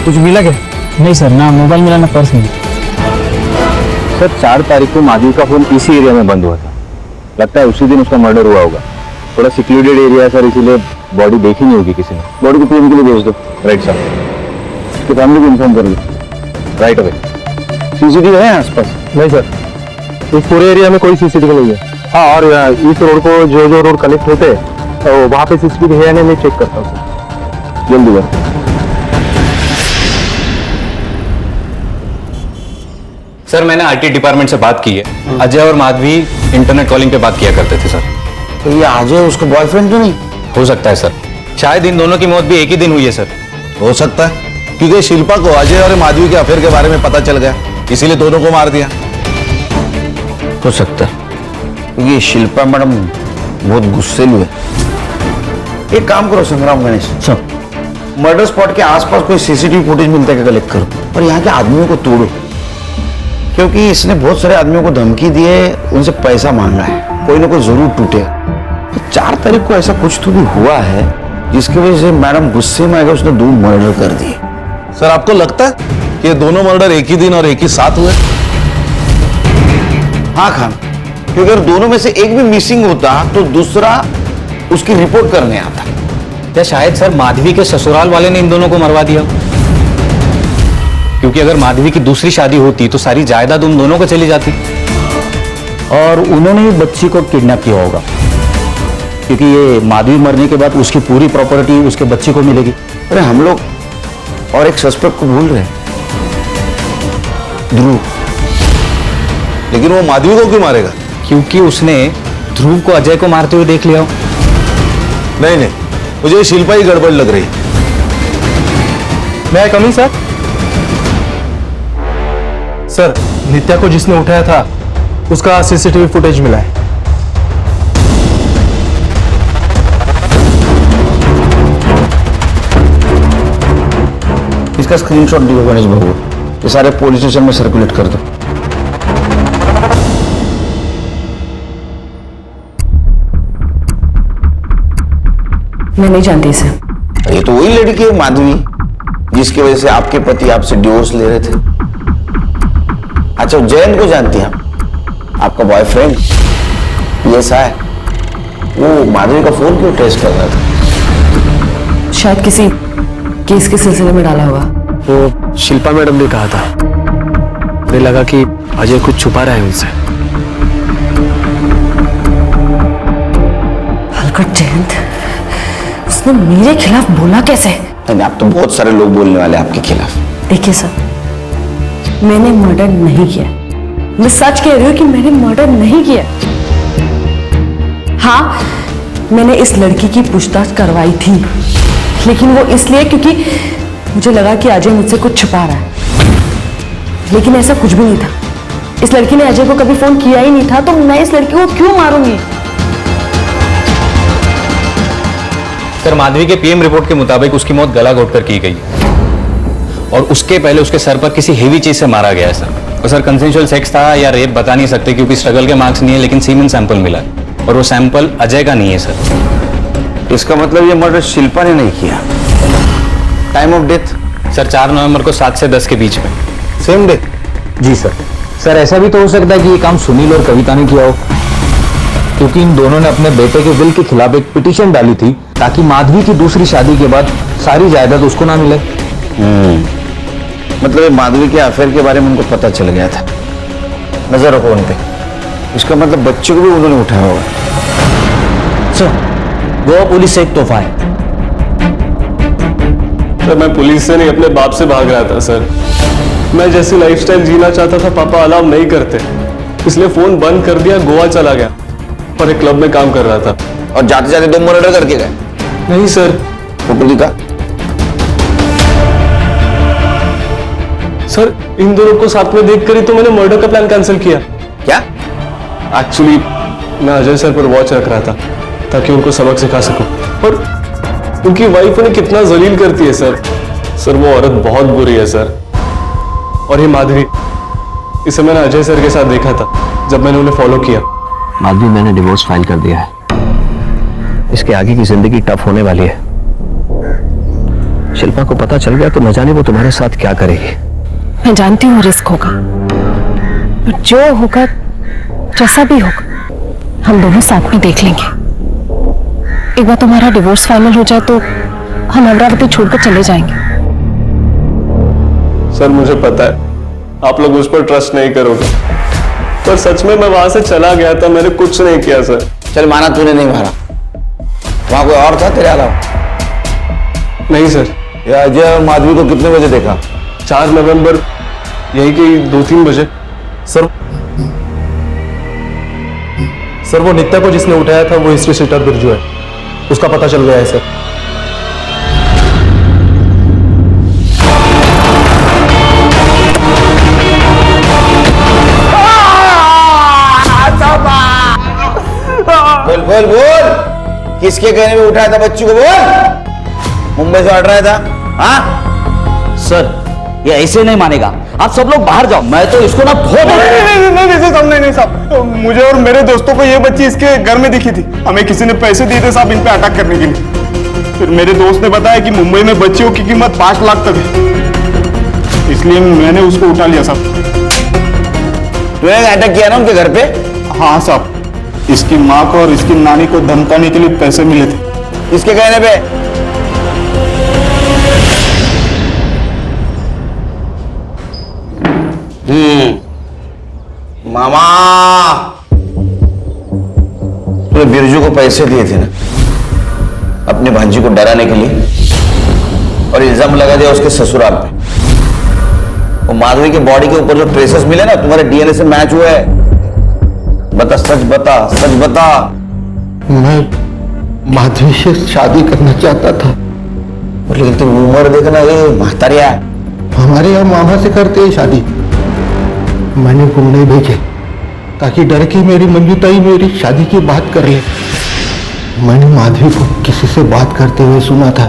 कुछ मिला क्या? नहीं सर, ना मोबाइल मिला ना पर्स मिला। सर 4 तारीख को माधवी का फोन इसी एरिया में बंद हुआ था, लगता है उसी दिन उसका मर्डर हुआ होगा। थोड़ा सिक्योर्डेड एरिया है सर, इसीलिए बॉडी देखी नहीं होगी किसी ने। बॉडी को पीएम के लिए भेज दो। राइट सर, उसकी फैमिली को इन्फॉर्म कर लो। Right away. सीसीटीवी है आसपास? नहीं सर, इस पूरे एरिया में कोई सीसीटीवी नहीं है। हाँ, और इस रोड को जो रोड कनेक्ट होते हैं तो वहाँ पे सीसीटीवी है या नहीं मैं चेक करता हूँ सर। जल्दी करो। सर मैंने आईटी डिपार्टमेंट से बात की है। अजय और माधवी इंटरनेट कॉलिंग पे बात किया करते थे सर। तो ये अजय उसका बॉयफ्रेंड तो नहीं हो सकता है सर, शायद इन दोनों की मौत भी एक ही दिन हुई है सर। हो सकता है, क्योंकि शिल्पा को अजय और माधवी के अफेयर के बारे में पता चल गया, इसीलिए दोनों को मार दिया। हो सकता है, क्योंकि शिल्पा मैडम बहुत गुस्सेलू है। एक काम करो संग्राम गणेश, मर्डर स्पॉट के आसपास कोई सीसीटीवी फुटेज मिलता है कलेक्ट करो और यहाँ के आदमियों को तोड़ो, क्योंकि इसने बहुत सारे आदमियों को धमकी दी है, उनसे पैसा मांगा है, कोई ना कोई जरूर टूटेगा। तो 4 तारीख को ऐसा कुछ तो भी हुआ है जिसकी वजह से मैडम गुस्से में आकर उसने 2 मर्डर कर दिए। सर आपको लगता है कि ये दोनों मर्डर एक ही दिन और एक ही साथ हुए? हाँ खान, क्योंकि अगर दोनों में से एक भी मिसिंग होता तो दूसरा उसकी रिपोर्ट करने आता। या शायद सर माधवी के ससुराल वाले ने इन दोनों को मरवा दिया, क्योंकि अगर माधवी की दूसरी शादी होती तो सारी जायदाद उन दोनों को चली जाती। और उन्होंने ही बच्ची को किडनैप किया होगा, क्योंकि ये माधवी मरने के बाद उसकी पूरी प्रॉपर्टी उसके बच्चे को मिलेगी। अरे हम लोग और एक सस्पेक्ट को भूल रहे हैं, ध्रुव। लेकिन वो माधवी को क्यों मारेगा? क्योंकि उसने ध्रुव को अजय को मारते हुए देख लिया हो। नहीं नहीं, मुझे शिल्पा ही गड़बड़ लग रही। मैं कमिंग सर? सर नित्या को जिसने उठाया था उसका सीसीटीवी फुटेज मिला है। इसका स्क्रीनशॉट दियो गणेश बाबू, ये सारे पुलिस स्टेशन में सर्कुलेट कर दो। मैं नहीं जानती इसे। ये तो वही लड़की है माधवी जिसकी वजह से आपके पति आपसे डिवोर्स ले रहे थे। अच्छा, जयंत को जानती हैं आप? आपका बॉयफ्रेंड PSI, वो माधवी का फोन क्यों ट्रेस कर रहा था? शायद किसी केस के सिलसिले में डाला होगा। वो शिल्पा मैडम ने कहा था, मुझे लगा कि अजय कुछ छुपा रहा है उनसे। हलकट जयंत, उसने मेरे खिलाफ बोला कैसे? नहीं, आप तो बहुत सारे लोग बोलने वाले आपके खिलाफ। देखिए सर, मैंने मर्डर नहीं किया। मैं सच कह रही हूँ कि मैंने मर्डर नहीं किया। हाँ, मैंने इस लड़की की पूछताछ करवाई थी, लेकिन वो इसलिए क्योंकि मुझे लगा कि अजय मुझसे कुछ छुपा रहा है। लेकिन ऐसा कुछ भी नहीं था। इस लड़की ने अजय को कभी फोन किया ही नहीं था, तो मैं इस लड़की को क्यों मारूंगी? सर, माधवी के PM रिपोर्ट के मुताबिक उसकी मौत गला घोटकर की गई और उसके पहले उसके सर पर किसी हेवी चीज से मारा गया है सर। और सर, कंसेंशुअल सेक्स था या रेप बता नहीं सकते क्योंकि स्ट्रगल के मार्क्स नहीं है, लेकिन सीमेन सैंपल मिला है और वो सैंपल अजय का नहीं है सर। इसका मतलब ये मर्डर शिल्पा ने नहीं किया। Time of death? सर, 4 नवंबर को 7 से 10 के बीच में। Same day? जी सर। सर, ऐसा भी तो हो सकता है कि ये काम सुनील और कविता ने किया हो, क्योंकि इन दोनों ने अपने बेटे के विल के खिलाफ एक पिटीशन डाली थी ताकि माधवी की दूसरी शादी के बाद सारी जायदाद उसको ना मिले। मतलब ये माधवी के अफेयर के बारे में उनको पता चल गया था। नजर रखो उन पे। इसका मतलब बच्चे को भी उन्होंने उठाया होगा। सर, गोवा पुलिस से एक तोहफा है। सर, मैं पुलिस से नहीं अपने बाप से भाग रहा था सर। मैं जैसी लाइफस्टाइल जीना चाहता था पापा अलाउ नहीं करते, इसलिए फोन बंद कर दिया, गोवा चला गया और एक क्लब में काम कर रहा था। और जाते जाते 2 मर्डर करके गए? नहीं सर। फोटो दिखा। सर, इन दोनों को साथ में देखकर ही तो मैंने मर्डर का प्लान कैंसिल किया। क्या? एक्चुअली मैं अजय सर पर वॉच रख रहा था ताकि उनको सबक सिखा सकूं, और उनकी वाइफ उन्हें कितना जलील करती है सर। सर, वो औरत बहुत बुरी है सर। और ये माधवी, इसे मैंने अजय सर के साथ देखा था जब मैंने उन्हें फॉलो किया। माधवी, मैंने डिवोर्स फाइल कर दिया है। इसके आगे की जिंदगी टफ होने वाली है। शिल्पा को पता चल गया तो न जाने वो तुम्हारे साथ क्या करेगी। मैं जानती हूँ रिस्क होगा, पर जो होगा, जैसा भी होगा, हम दोनों साथ में देख लेंगे। एक बार तुम्हारा डिवोर्स फाइनल हो जाए तो हम अमरावती छोड़कर चले जाएंगे। सर, मुझे पता है आप लोग उस पर ट्रस्ट नहीं करोगे, पर सच में मैं वहां से चला गया था, मैंने कुछ नहीं किया सर। चल, माना तूने नहीं मारा, वहां कोई और था तेरे अलावा? नहीं सर। ये अजय और माधवी को कितने बजे देखा? 4 नवंबर यही कि 2-3 बजे। सर, वो नित्या को जिसने उठाया था वो हिस्ट्री शीटर बिरजू है, उसका पता चल गया है सर। बोल बोल बोल, किसके कहने में उठाया था बच्ची को? बोल। मुंबई से ऑर्डर आया था? हाँ सर, ये ऐसे नहीं मानेगा। आप सब लोग बाहर जाओ, मैं तो इसको ना नहीं साहब, मुझे और मेरे दोस्तों को ये बच्ची इसके घर में दिखी थी। हमें किसी ने पैसे दिए थे साहब इन पे अटैक करने के लिए। फिर मेरे दोस्त ने बताया कि मुंबई में बच्चियों की कीमत 5 लाख तक है, इसलिए मैंने उसको उठा लिया साहब। तूने अटैक किया ना उनके घर पे? हाँ साहब, इसकी माँ को और इसकी नानी को धमकाने के लिए पैसे मिले थे। इसके कहने पे? मामा, तूने बिरजू को पैसे दिए थे ना अपनी भांजी को डराने के लिए, और इल्जाम लगा दिया उसके ससुराल पे। वो माधवी के बॉडी के ऊपर जो ट्रेसेस मिले ना तुम्हारे DNA से मैच हुए है। बता, सच बता, सच बता। मैं माधवी से शादी करना चाहता था। लेकिन तुम उम्र देखना, ये महतारिया हमारे यहाँ मामा से करते हैं शादी। मैंने गुंडे भेजे ताकि डर के मेरी मंजूताई मेरी शादी की बात कर ले। मैंने माधवी को किसी से बात करते हुए सुना था,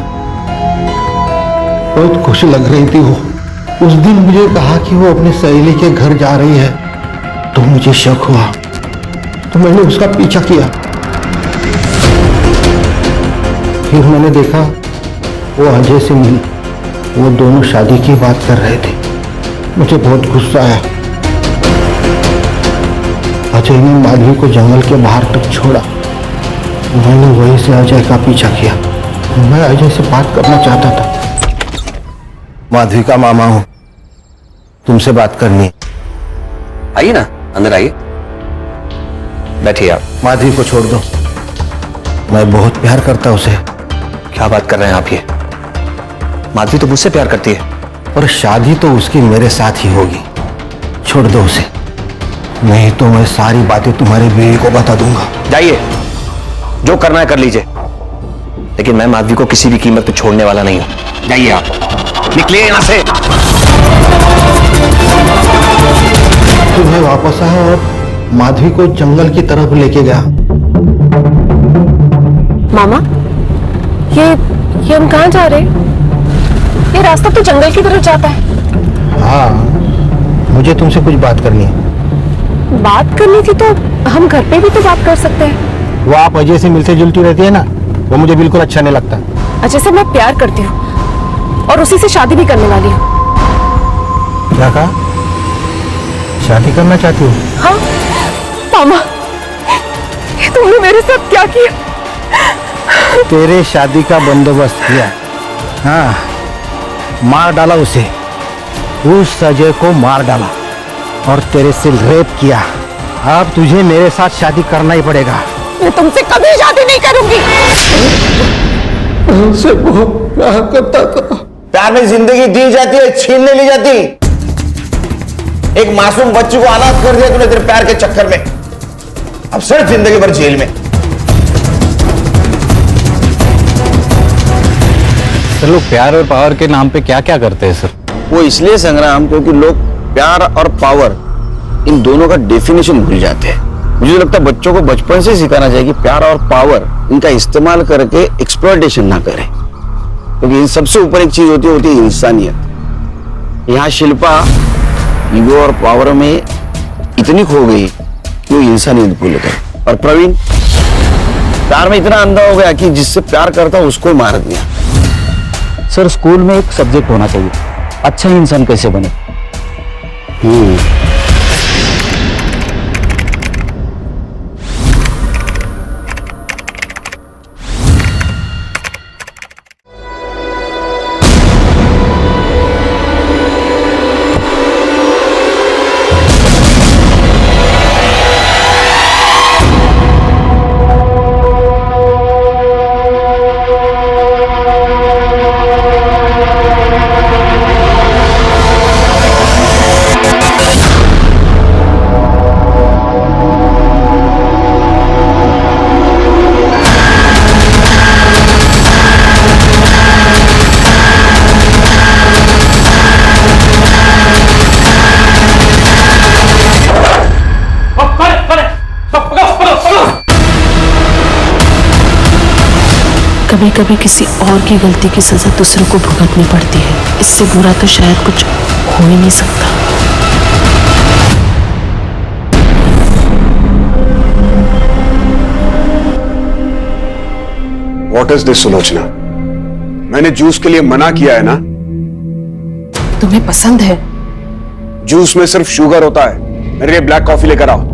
बहुत खुश लग रही थी वो। उस दिन मुझे कहा कि वो अपनी सहेली के घर जा रही है, तो मुझे शक हुआ, तो मैंने उसका पीछा किया। फिर मैंने देखा वो अजय से मिली, वो दोनों शादी की बात कर रहे थे। मुझे बहुत गुस्सा आया। अजय ने माधवी को जंगल के बाहर तक छोड़ा। मैंने वहीं से अजय का पीछा किया। मैं अजय से बात करना चाहता था। माधवी का मामा हूं, तुमसे बात करनी है। आइए ना, अंदर आइए, बैठिए आप। माधवी को छोड़ दो, मैं बहुत प्यार करता उसे। क्या बात कर रहे हैं आप ये? माधवी तो मुझसे प्यार करती है। और शादी तो उसकी मेरे साथ ही होगी। छोड़ दो उसे, नहीं तो मैं सारी बातें तुम्हारी बीवी को बता दूंगा। जाइए, जो करना है कर लीजिए, लेकिन मैं माधवी को किसी भी कीमत पे छोड़ने वाला नहीं हूं। जाइए आप, निकलिए यहां से। तुम्हें वापस आया और माधवी को जंगल की तरफ लेके गया। मामा, ये हम कहाँ जा रहे हैं? ये रास्ता तो जंगल की तरफ जाता है। हाँ, मुझे तुमसे कुछ बात करनी है। बात करनी थी तो हम घर पे भी तो बात कर सकते हैं। वो आप अजय से मिलती जुलती रहती है ना, वो मुझे बिल्कुल अच्छा नहीं लगता। अजय से मैं प्यार करती हूँ और उसी से शादी भी करने वाली हूँ। क्या कहा? शादी करना चाहती हूँ? हाँ मामा, ये तुमने मेरे साथ क्या किया? तेरे शादी का बंदोबस्त किया। हाँ, मार डाला उसे, उस अजय को मार डाला और तेरे से रेप किया। अब तुझे मेरे साथ शादी करना ही पड़ेगा। मैं तुमसे कभी शादी नहीं करूंगी। उनसे बहुत प्यार करता था। प्यार में जिंदगी दी जाती है, छीन नहीं ली जाती। एक मासूम बच्ची को अनाथ कर दिया तूने तेरे प्यार के चक्कर में। अब सिर्फ जिंदगी भर जेल में। सर, लोग प्यार और पावर के नाम पे क्या क्या करते हैं सर? वो इसलिए संग्राम, क्योंकि लोग प्यार और पावर इन दोनों का डेफिनेशन भूल जाते हैं। मुझे लगता है बच्चों को बचपन से सिखाना चाहिए कि प्यार और पावर इनका इस्तेमाल करके एक्सप्लॉयटेशन ना करें, क्योंकि इन सबसे ऊपर एक चीज होती है इंसानियत। यहाँ शिल्पा ईगो और पावर में इतनी खो गई कि वो इंसानियत भूल गए। और प्रवीण प्यार में इतना अंधा हो गया कि जिससे प्यार करता उसको मार दिया। सर, स्कूल में एक सब्जेक्ट होना चाहिए, अच्छा इंसान कैसे बने। कभी कभी किसी और की गलती की सजा दूसरों को भुगतनी पड़ती है। इससे बुरा तो शायद कुछ हो ही नहीं सकता। What is this, Sulochana? मैंने जूस के लिए मना किया है ना। तुम्हें पसंद है? जूस में सिर्फ शुगर होता है। मेरे लिए ब्लैक कॉफी लेकर आओ।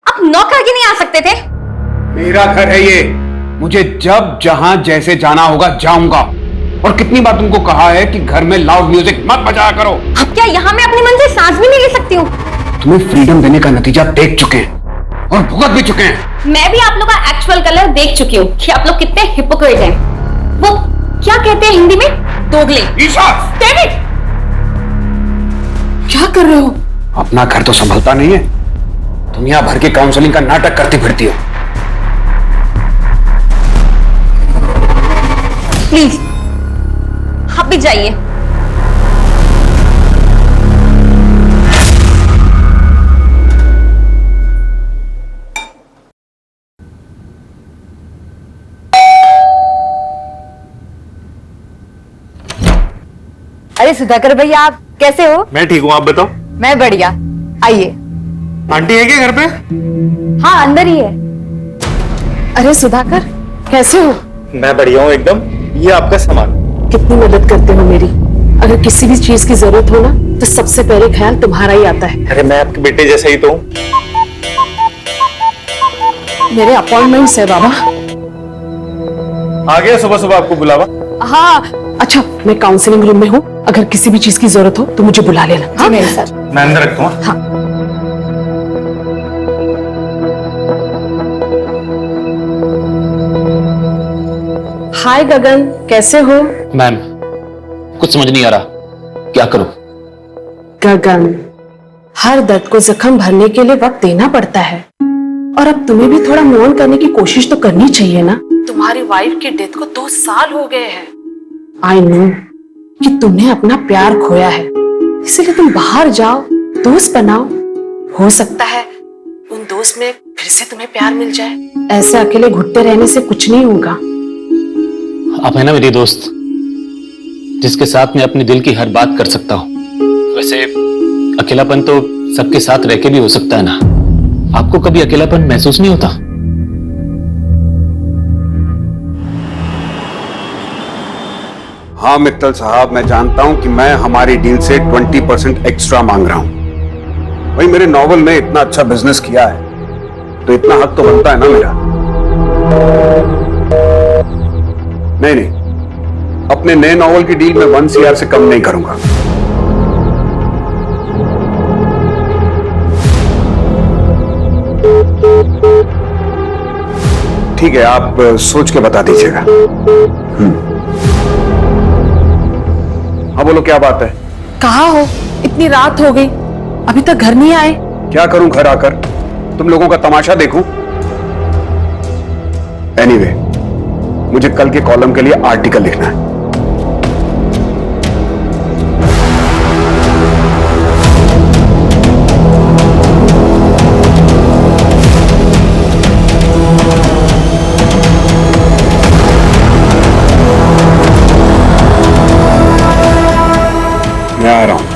आप नौकर आगे नहीं आ सकते थे? मेरा घर है ये, मुझे जब जहां जैसे जाना होगा जाऊंगा। और कितनी बार तुमको कहा है कि घर में लाउड म्यूजिक मत बजाया करो। अब क्या यहाँ मैं अपनी मन से सांस भी नहीं ले सकती हूँ? तुम्हें फ्रीडम देने का नतीजा देख चुके हैं और भुगत भी चुके हैं। मैं भी आप लोग का एक्चुअल कलर देख चुकी हूँ कि आप लोग कितने हिपोक्रेट हैं। वो क्या कहते हैं हिंदी में? दोगले। ईशा! डेविड! क्या कर रहे हो? अपना घर तो संभलता नहीं है, दुनिया भर की काउंसलिंग का नाटक करती फिरती हो। प्लीज आप भी जाइए। अरे सुधाकर भैया, आप कैसे हो? मैं ठीक हूँ, आप बताओ। मैं बढ़िया। आइए। आंटी है क्या घर पे? हाँ, अंदर ही है। अरे सुधाकर, कैसे हो? मैं बढ़िया हूँ एकदम। ये आपका सामान। कितनी मदद करते हो मेरी। अगर किसी भी चीज की जरूरत हो ना तो सबसे पहले ख्याल तुम्हारा ही आता है। अरे मैं आपके बेटे जैसा ही तो हूँ। मेरे अपॉइंटमेंट्स है बाबा। आ गया सुबह सुबह आपको बुलावा। हाँ, अच्छा मैं काउंसलिंग रूम में हूँ, अगर किसी भी चीज की जरूरत हो तो मुझे बुला लेना। हाँ मेरे साथ। मैं अंदर रखता हूँ। हाँ। हाय गगन, कैसे हो? मैम, कुछ समझ नहीं आ रहा, क्या करूं? गगन, हर दर्द को जख्म भरने के लिए वक्त देना पड़ता है, और अब तुम्हें भी थोड़ा मूव ऑन करने की कोशिश तो करनी चाहिए ना। तुम्हारी वाइफ की डेथ को 2 साल हो गए हैं। आई नो कि तुमने अपना प्यार खोया है, इसलिए तुम बाहर जाओ, दोस्त बनाओ। हो सकता है उन दोस्त में फिर से तुम्हें प्यार मिल जाए। ऐसे अकेले घुटते रहने से कुछ नहीं होगा। आप है ना मेरी दोस्त, जिसके साथ मैं अपने दिल की हर बात कर सकता हूँ। वैसे अकेलापन तो सबके साथ रह के भी हो सकता है ना। आपको कभी अकेलापन महसूस नहीं होता? हाँ मित्तल साहब, मैं जानता हूं कि मैं हमारी डील से 20% एक्स्ट्रा मांग रहा हूं। भाई मेरे नॉवल में इतना अच्छा बिजनेस किया है तो इतना हक तो बनता है ना मेरा। नहीं, अपने नए नॉवल की डील में 1 CR से कम नहीं करूंगा। ठीक है, आप सोच के बता दीजिएगा। हाँ बोलो, क्या बात है? कहाँ हो? इतनी रात हो गई, अभी तक घर नहीं आए। क्या करूं घर आकर? तुम लोगों का तमाशा देखूं? एनीवे, मुझे कल के कॉलम के लिए आर्टिकल लिखना है। मैं आ रहा हूं।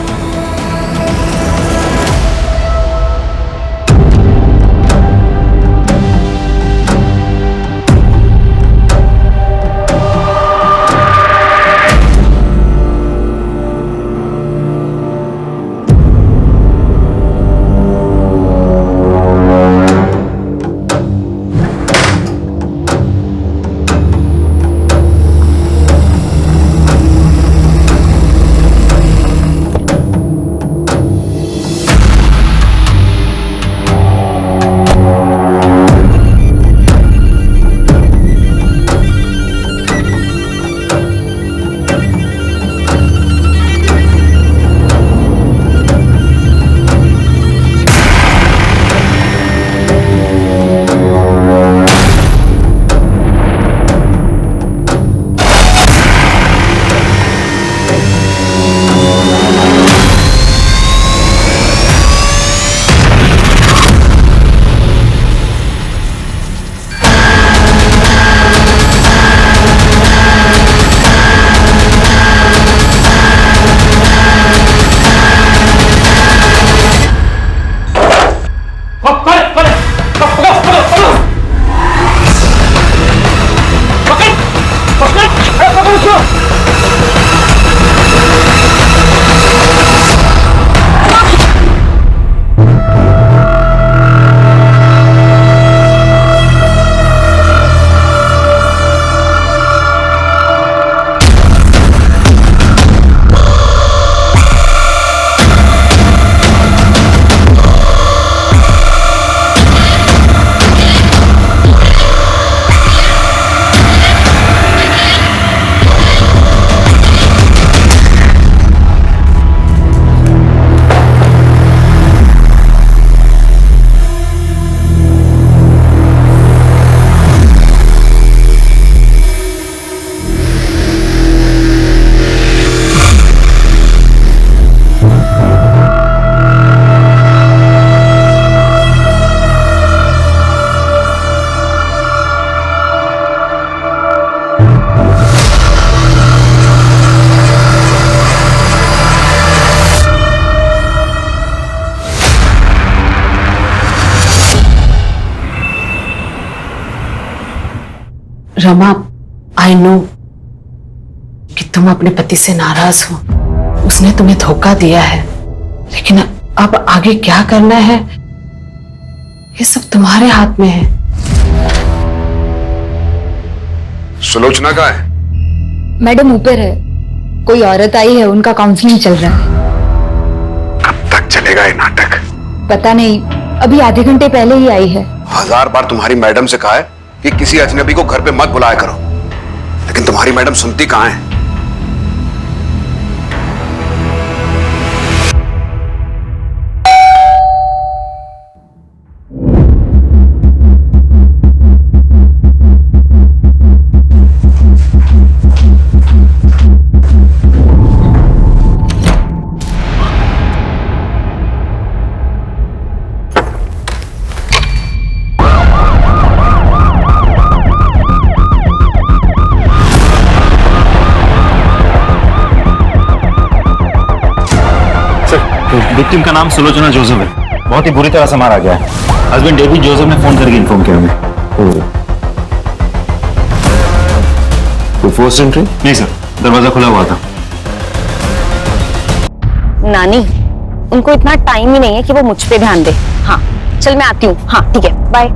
रमा, आई नो कि तुम अपने पति से नाराज हो, उसने तुम्हें धोखा दिया है, लेकिन अब आगे क्या करना है ये सब तुम्हारे हाथ में है। सुलोचना का है? मैडम ऊपर है, कोई औरत आई है, उनका काउंसलिंग चल रहा है। कब तक चलेगा ये नाटक? पता नहीं, अभी आधे घंटे पहले ही आई है। 1000 बार तुम्हारी मैडम से कहा है कि किसी अजनबी को घर पे मत बुलाया करो, लेकिन तुम्हारी मैडम सुनती कहां है? विक्टिम का नाम सुलोचना जोसेफ है, बहुत ही बुरी तरह से मारा गया है। हस्बैंड डेविड जोसेफ ने फोन करके इन्फॉर्म किया हमें। तो फर्स्ट एंट्री? नहीं सर, दरवाजा खुला हुआ था। नानी, उनको इतना टाइम ही नहीं है कि वो मुझ पे ध्यान दे। हाँ चल, मैं आती हूँ। हाँ ठीक है, बाय।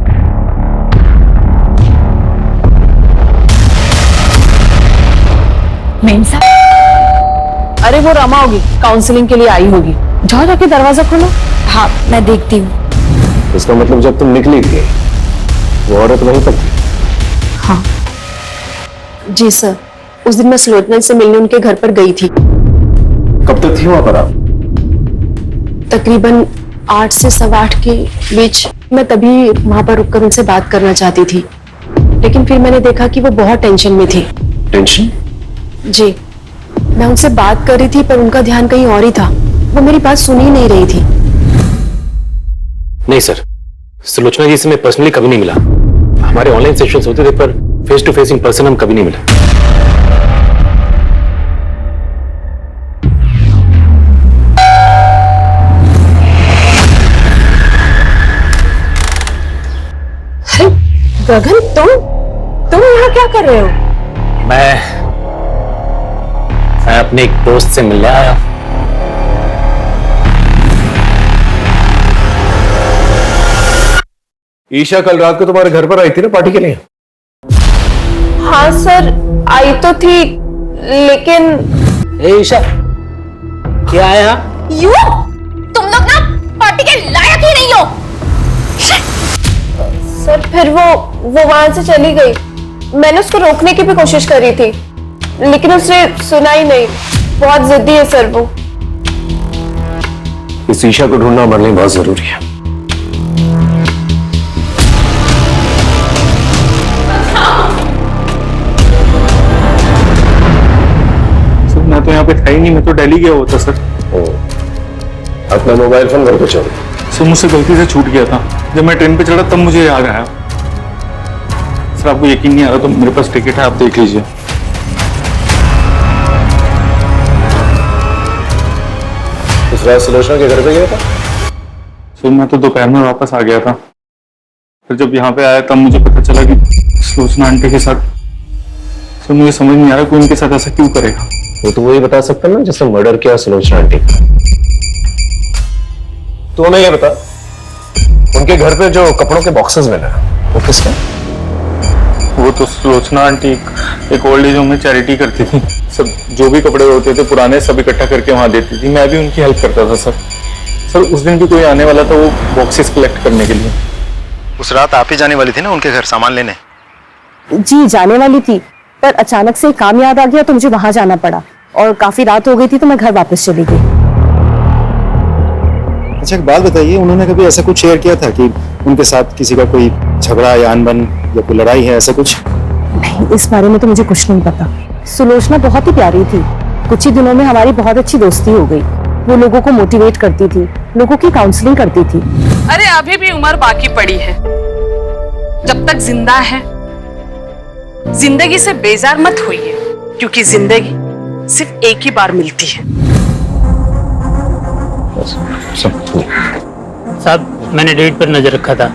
मेम साहब, अरे वो रमा होगी, काउंसलिंग के लिए आई होगी। जाओ जाके दरवाजा खोलो। हाँ मैं देखती हूँ। इसका मतलब जब तुम निकली थी वो औरत वहीं पर थी? हाँ जी सर, उस दिन मैं सुलोचना से मिलने उनके घर पर गई थी। कब तक थी वहां पर आप? तकरीबन 8 से 8:15 के बीच। मैं तभी वहां पर रुककर उनसे बात करना चाहती थी, लेकिन फिर मैंने देखा कि वो बहुत टेंशन में थी। टेंशन? जी, मैं उनसे बात कर रही थी पर उनका ध्यान कहीं और ही था। वो मेरी बात सुन ही नहीं रही थी। नहीं सर, सुलोचना जी से मैं पर्सनली कभी नहीं मिला। हमारे ऑनलाइन सेशंस होते थे पर face to face in person हम कभी नहीं मिले। गगन, तुम यहाँ क्या कर रहे हो? मैं अपने एक दोस्त से मिलने आया। ईशा कल रात को तुम्हारे घर पर आई थी ना पार्टी के लिए? हाँ सर, आई तो थी, लेकिन ईशा क्या आया? यू, तुम लोग ना पार्टी के लायक ही नहीं हो। सर फिर वो वहां से चली गई। मैंने उसको रोकने की भी कोशिश करी थी, लेकिन उसने सुना ही नहीं। बहुत जिद्दी है सर वो। इस ईशा को ढूंढना हमारे लिए बहुत जरूरी है। सर मैं तो यहाँ पे था ही नहीं, मैं तो दिल्ली गया हुआ था सर। अपना मोबाइल फोन घर पे छोड़। सर मुझसे गलती से छूट गया था, जब मैं ट्रेन पे चढ़ा तब मुझे याद आया। सर आपको यकीन नहीं आ रहा तो मेरे पास टिकट है, आप देख लीजिए। उस रात सुलोचना के घर पे गया था? सर मैं तो दोपहर में वापस आ गया था, फिर जब यहाँ पे आया तब मुझे पता चला कि सुलोचना आंटी के साथ। सर मुझे समझ नहीं आ रहा कोई उनके साथ ऐसा क्यों करेगा। वो तो वही बता सकता ना जिसने मर्डर किया सुलोचना आंटी का। तो हमें ये बता, उनके घर पे जो कपड़ों के बॉक्सेस मिले वो किसके? वो तो सुलोचना आंटी एक ओल्ड एज होम में चैरिटी करती थी। सब जो भी कपड़े होते थे पुराने सब इकट्ठा करके वहां देती थी। मैं भी उनकी हेल्प करता था सर उस दिन भी कोई आने वाला था वो बॉक्सेस कलेक्ट करने के लिए। उस रात आप ही जाने वाली थी ना उनके घर सामान लेने? जी जाने वाली थी, पर अचानक से काम याद आ गया तो मुझे वहां जाना पड़ा, और काफी रात हो गई थी तो मैं घर वापस चली गई। अच्छा एक बात बताइए, उन्होंने कभी ऐसा कुछ शेयर किया था कि उनके साथ किसी का कोई झगड़ा या अनबन या कोई लड़ाई है, ऐसा कुछ? नहीं, इस बारे में तो मुझे कुछ नहीं पता। सुलोचना बहुत ही प्यारी थी, कुछ ही दिनों में हमारी बहुत अच्छी दोस्ती हो गई। वो लोगों को मोटिवेट करती थी, लोगों की काउंसलिंग करती थी। अरे अभी भी उम्र बाकी पड़ी है, जब तक जिंदा है जिंदगी से बेजार मत होइए, क्योंकि जिंदगी सिर्फ एक ही बार मिलती है। साहब मैंने डेट पर नजर रखा था।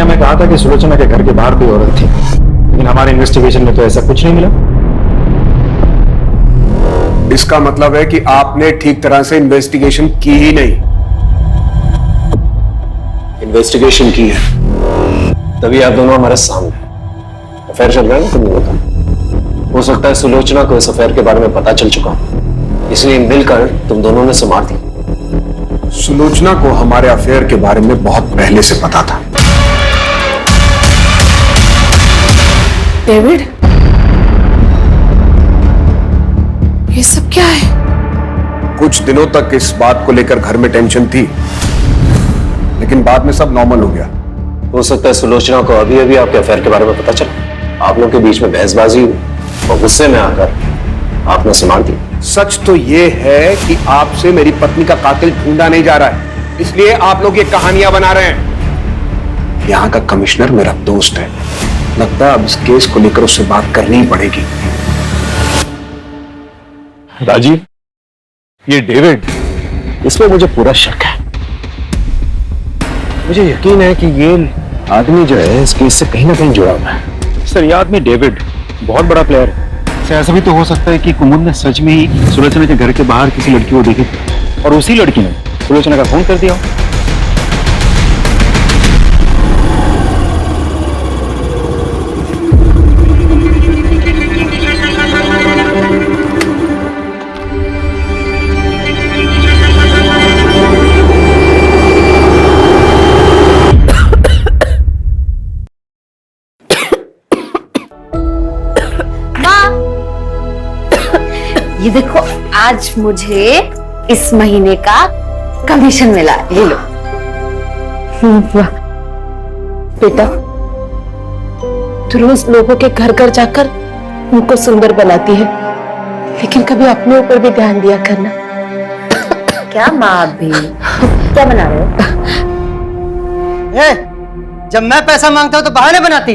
हमें कहा था कि सुलोचना के घर के बाहर कोई औरत थी, लेकिन हमारे इन्वेस्टिगेशन में तो ऐसा कुछ नहीं मिला। इसका मतलब है कि आपने ठीक तरह से इन्वेस्टिगेशन की ही नहीं। इन्वेस्टिगेशन की है, तभी आप दोनों हमारे सामने। अफेयर चल रहा है ना, तुम लोगों का। हो सकता है सुलोचना को इस अफेयर के बारे में पता चल चुका, इसलिए मिलकर तुम दोनों ने मार दी। सुलोचना को हमारे अफेयर के बारे में बहुत पहले से पता था। डेविड, ये सब क्या है? कुछ दिनों तक इस बात को लेकर घर में टेंशन थी, लेकिन बाद में सब नॉर्मल हो गया। हो सकता है सुलोचना को अभी अभी आपके अफेयर के बारे में पता चला, आप लोगों के बीच में बहसबाजी हुई और गुस्से में आकर आपने उसे मार दी। सच तो ये है कि आपसे मेरी पत्नी का कातिल ढूंढा नहीं जा रहा है, इसलिए आप लोग ये कहानियां बना रहे हैं। यहां का कमिश्नर मेरा दोस्त है, लगता है अब इस केस को लेकर उससे बात करनी ही पड़ेगी। राजीव, ये डेविड, इसमें मुझे पूरा शक है। मुझे यकीन है कि ये आदमी जो है इस केस से कहीं ना कहीं जुड़ा हुआ है। सर, ये आदमी डेविड बहुत बड़ा प्लेयर है। सर, ऐसा भी तो हो सकता है कि कुमुद ने सच में ही सुलोचना के घर के बाहर किसी लड़की को देखी थी और उसी लड़की ने सुलोचना का फोन कर दिया। ये देखो, आज मुझे इस महीने का कमीशन मिला, ये लो। वाह बेटा, तू रोज लोगों के घर घर जाकर उनको सुंदर बनाती है, लेकिन कभी अपने ऊपर भी ध्यान दिया करना। क्या माँ भी क्या बना रहे हो? जब मैं पैसा मांगता हूँ तो बहाने बनाती।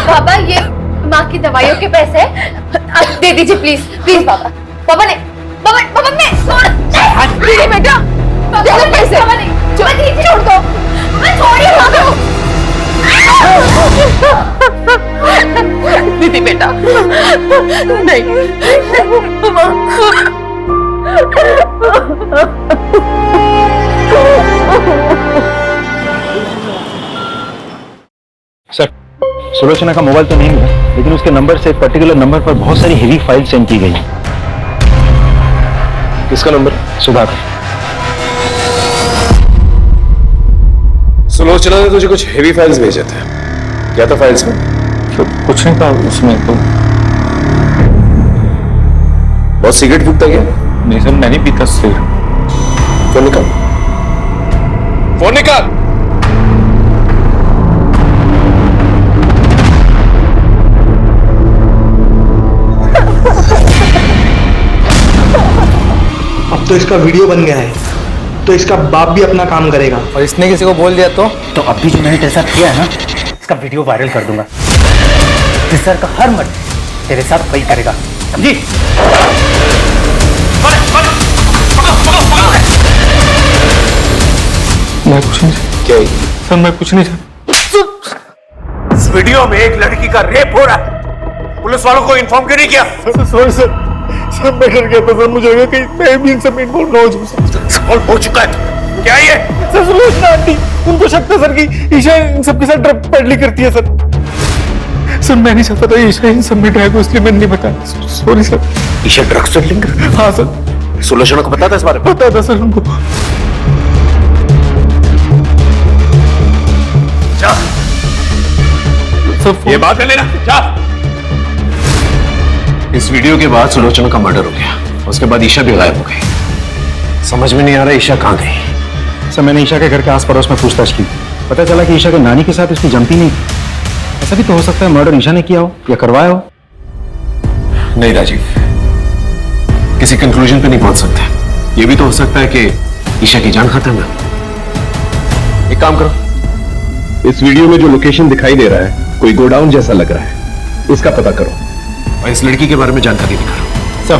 बाबा, ये माँ की दवाइयों के पैसे आप दे दीजिए प्लीज प्लीज। बाबा बाबा ने बाबा बाबा मैं दीदी बेटा दे दो पैसे। बाबा नहीं, छोड़ दो, मैं छोड़ ही रहा हूँ। दीदी बेटा नहीं। सर, सुलोचना का मोबाइल तो नहीं मिला, लेकिन उसके नंबर से एक पर्टिकुलर नंबर पर बहुत सारी हेवी फाइल सेंड की गई। किसका नंबर? सुधाकर। सुलोचना ने तुझे कुछ हेवी फाइल्स भेजे थे, क्या था फाइल्स में? कुछ नहीं था उसमें तो। बहुत सिगरेट फूकता क्या? नहीं सर, मैं नहीं पीता सिगरेट। फोन निकाल, फोन निकाल। अब तो इसका वीडियो बन गया है, तो इसका बाप भी अपना काम करेगा। और इसने किसी को बोल दिया तो अभी जो मैंने टेस्ट किया है ना, इसका वीडियो वायरल कर दूंगा। सर का हर मर्द तेरे साथ वही करेगा, समझी? मैं कुछ नहीं क्या सर, मैं कुछ नहीं सर। इस वीडियो में एक लड़की का रेप हो रहा है, पुलिस वालों को इन्फॉर्म क्यों नहीं किया? सॉरी सर, मैं डर गया था सर, मुझे लगा कि मैं भी इन सब इन्वॉल्व ना हो जाऊं। सॉल्व हो चुका है, क्या ये? सर, सुलोचना आंटी, उनको शक था सर कि ईशा इन सबके साथ ड्रग पेडलिंग करती है सर। सर, मैं नहीं चाहता था ईशा इन सब में ड्रैग हो, इसलिए मैंने नहीं बताया। Sorry sir. Isha drugs peddling? हाँ सर। सुलोचना को पता था इस बारे में? पता था सर उनको। जा, ये बात कर लेना, जा। इस वीडियो के बाद सुलोचना का मर्डर हो गया, उसके बाद ईशा भी गायब हो गई। समझ में नहीं आ रहा ईशा कहाँ गई। सर, मैंने ईशा के घर के आस पड़ोस में पूछताछ की, पता चला कि ईशा के नानी के साथ उसकी जमती नहीं। ऐसा भी तो हो सकता है मर्डर ईशा ने किया हो या करवाया हो। नहीं राजीव, किसी कंक्लूजन पे नहीं पहुंच सकते। ये भी तो हो सकता है कि ईशा की जान खत्म है। एक काम करो, इस वीडियो में जो लोकेशन दिखाई दे रहा है कोई गोडाउन जैसा लग रहा है, इसका पता करो और इस लड़की के बारे में जानकारी निकालो। सर,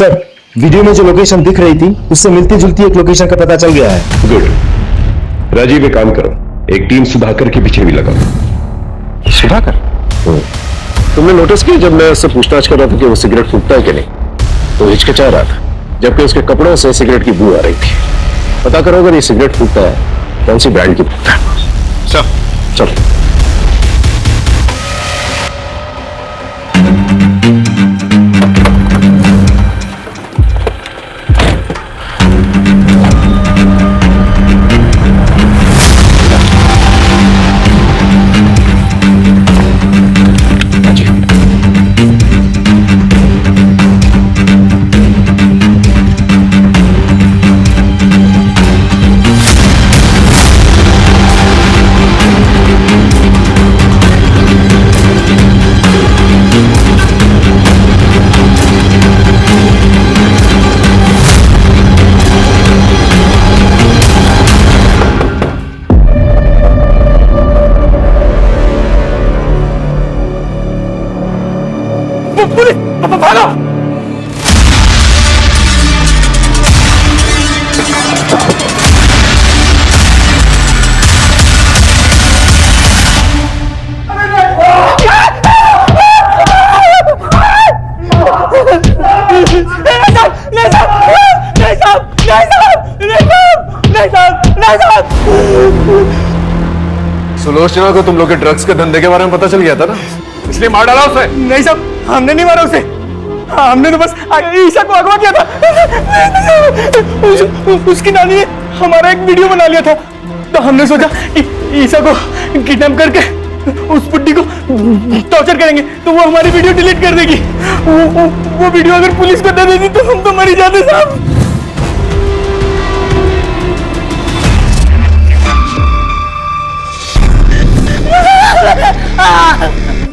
सर वीडियो में जो लोकेशन दिख रही थी उससे मिलती जुलती एक लोकेशन का पता चल गया है। गुड। राजीव एक काम करो, एक टीम सुधाकर के पीछे भी लगाओ। सुधाकर? तुमने नोटिस किया जब मैं उससे पूछताछ कर रहा था कि वो सिगरेट फूकता है कि नहीं, तो हिचकिचा रहा था, जबकि उसके कपड़ों से सिगरेट की बू आ रही थी। पता करो अगर ये सिगरेट फूकता है कौन सी ब्रांड की फूकता है। चलो सुलोचना को तुम लोग के ड्रग्स के धंधे के बारे में पता चल गया था ना, इसलिए मार डाला उसे। नहीं साहब, हमने नहीं मारा उसे, हमने तो बस ईशा को अगवा किया था। उसकी नानी ने हमारा एक वीडियो बना लिया था, तो हमने सोचा ईशा को किडनैप करके उस बुड्ढी को टॉर्चर करेंगे तो वो हमारी वीडियो डिलीट कर देगी। वो वीडियो अगर पुलिस को दे देती तो हम तो मर ही जाते साहब।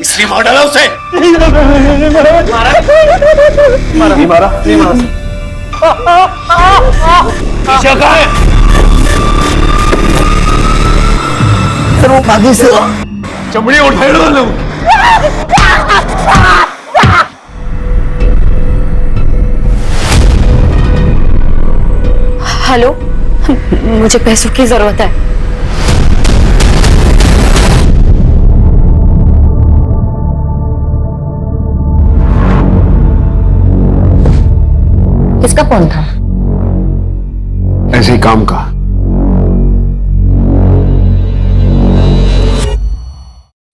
इसलिए मार डाला उसे। मारा ईशा कहाँ है? सर वो भागी से चमड़ी उठाए डालो। हेलो, मुझे पैसों की जरूरत है। किसका फोन था? ऐसे ही काम का।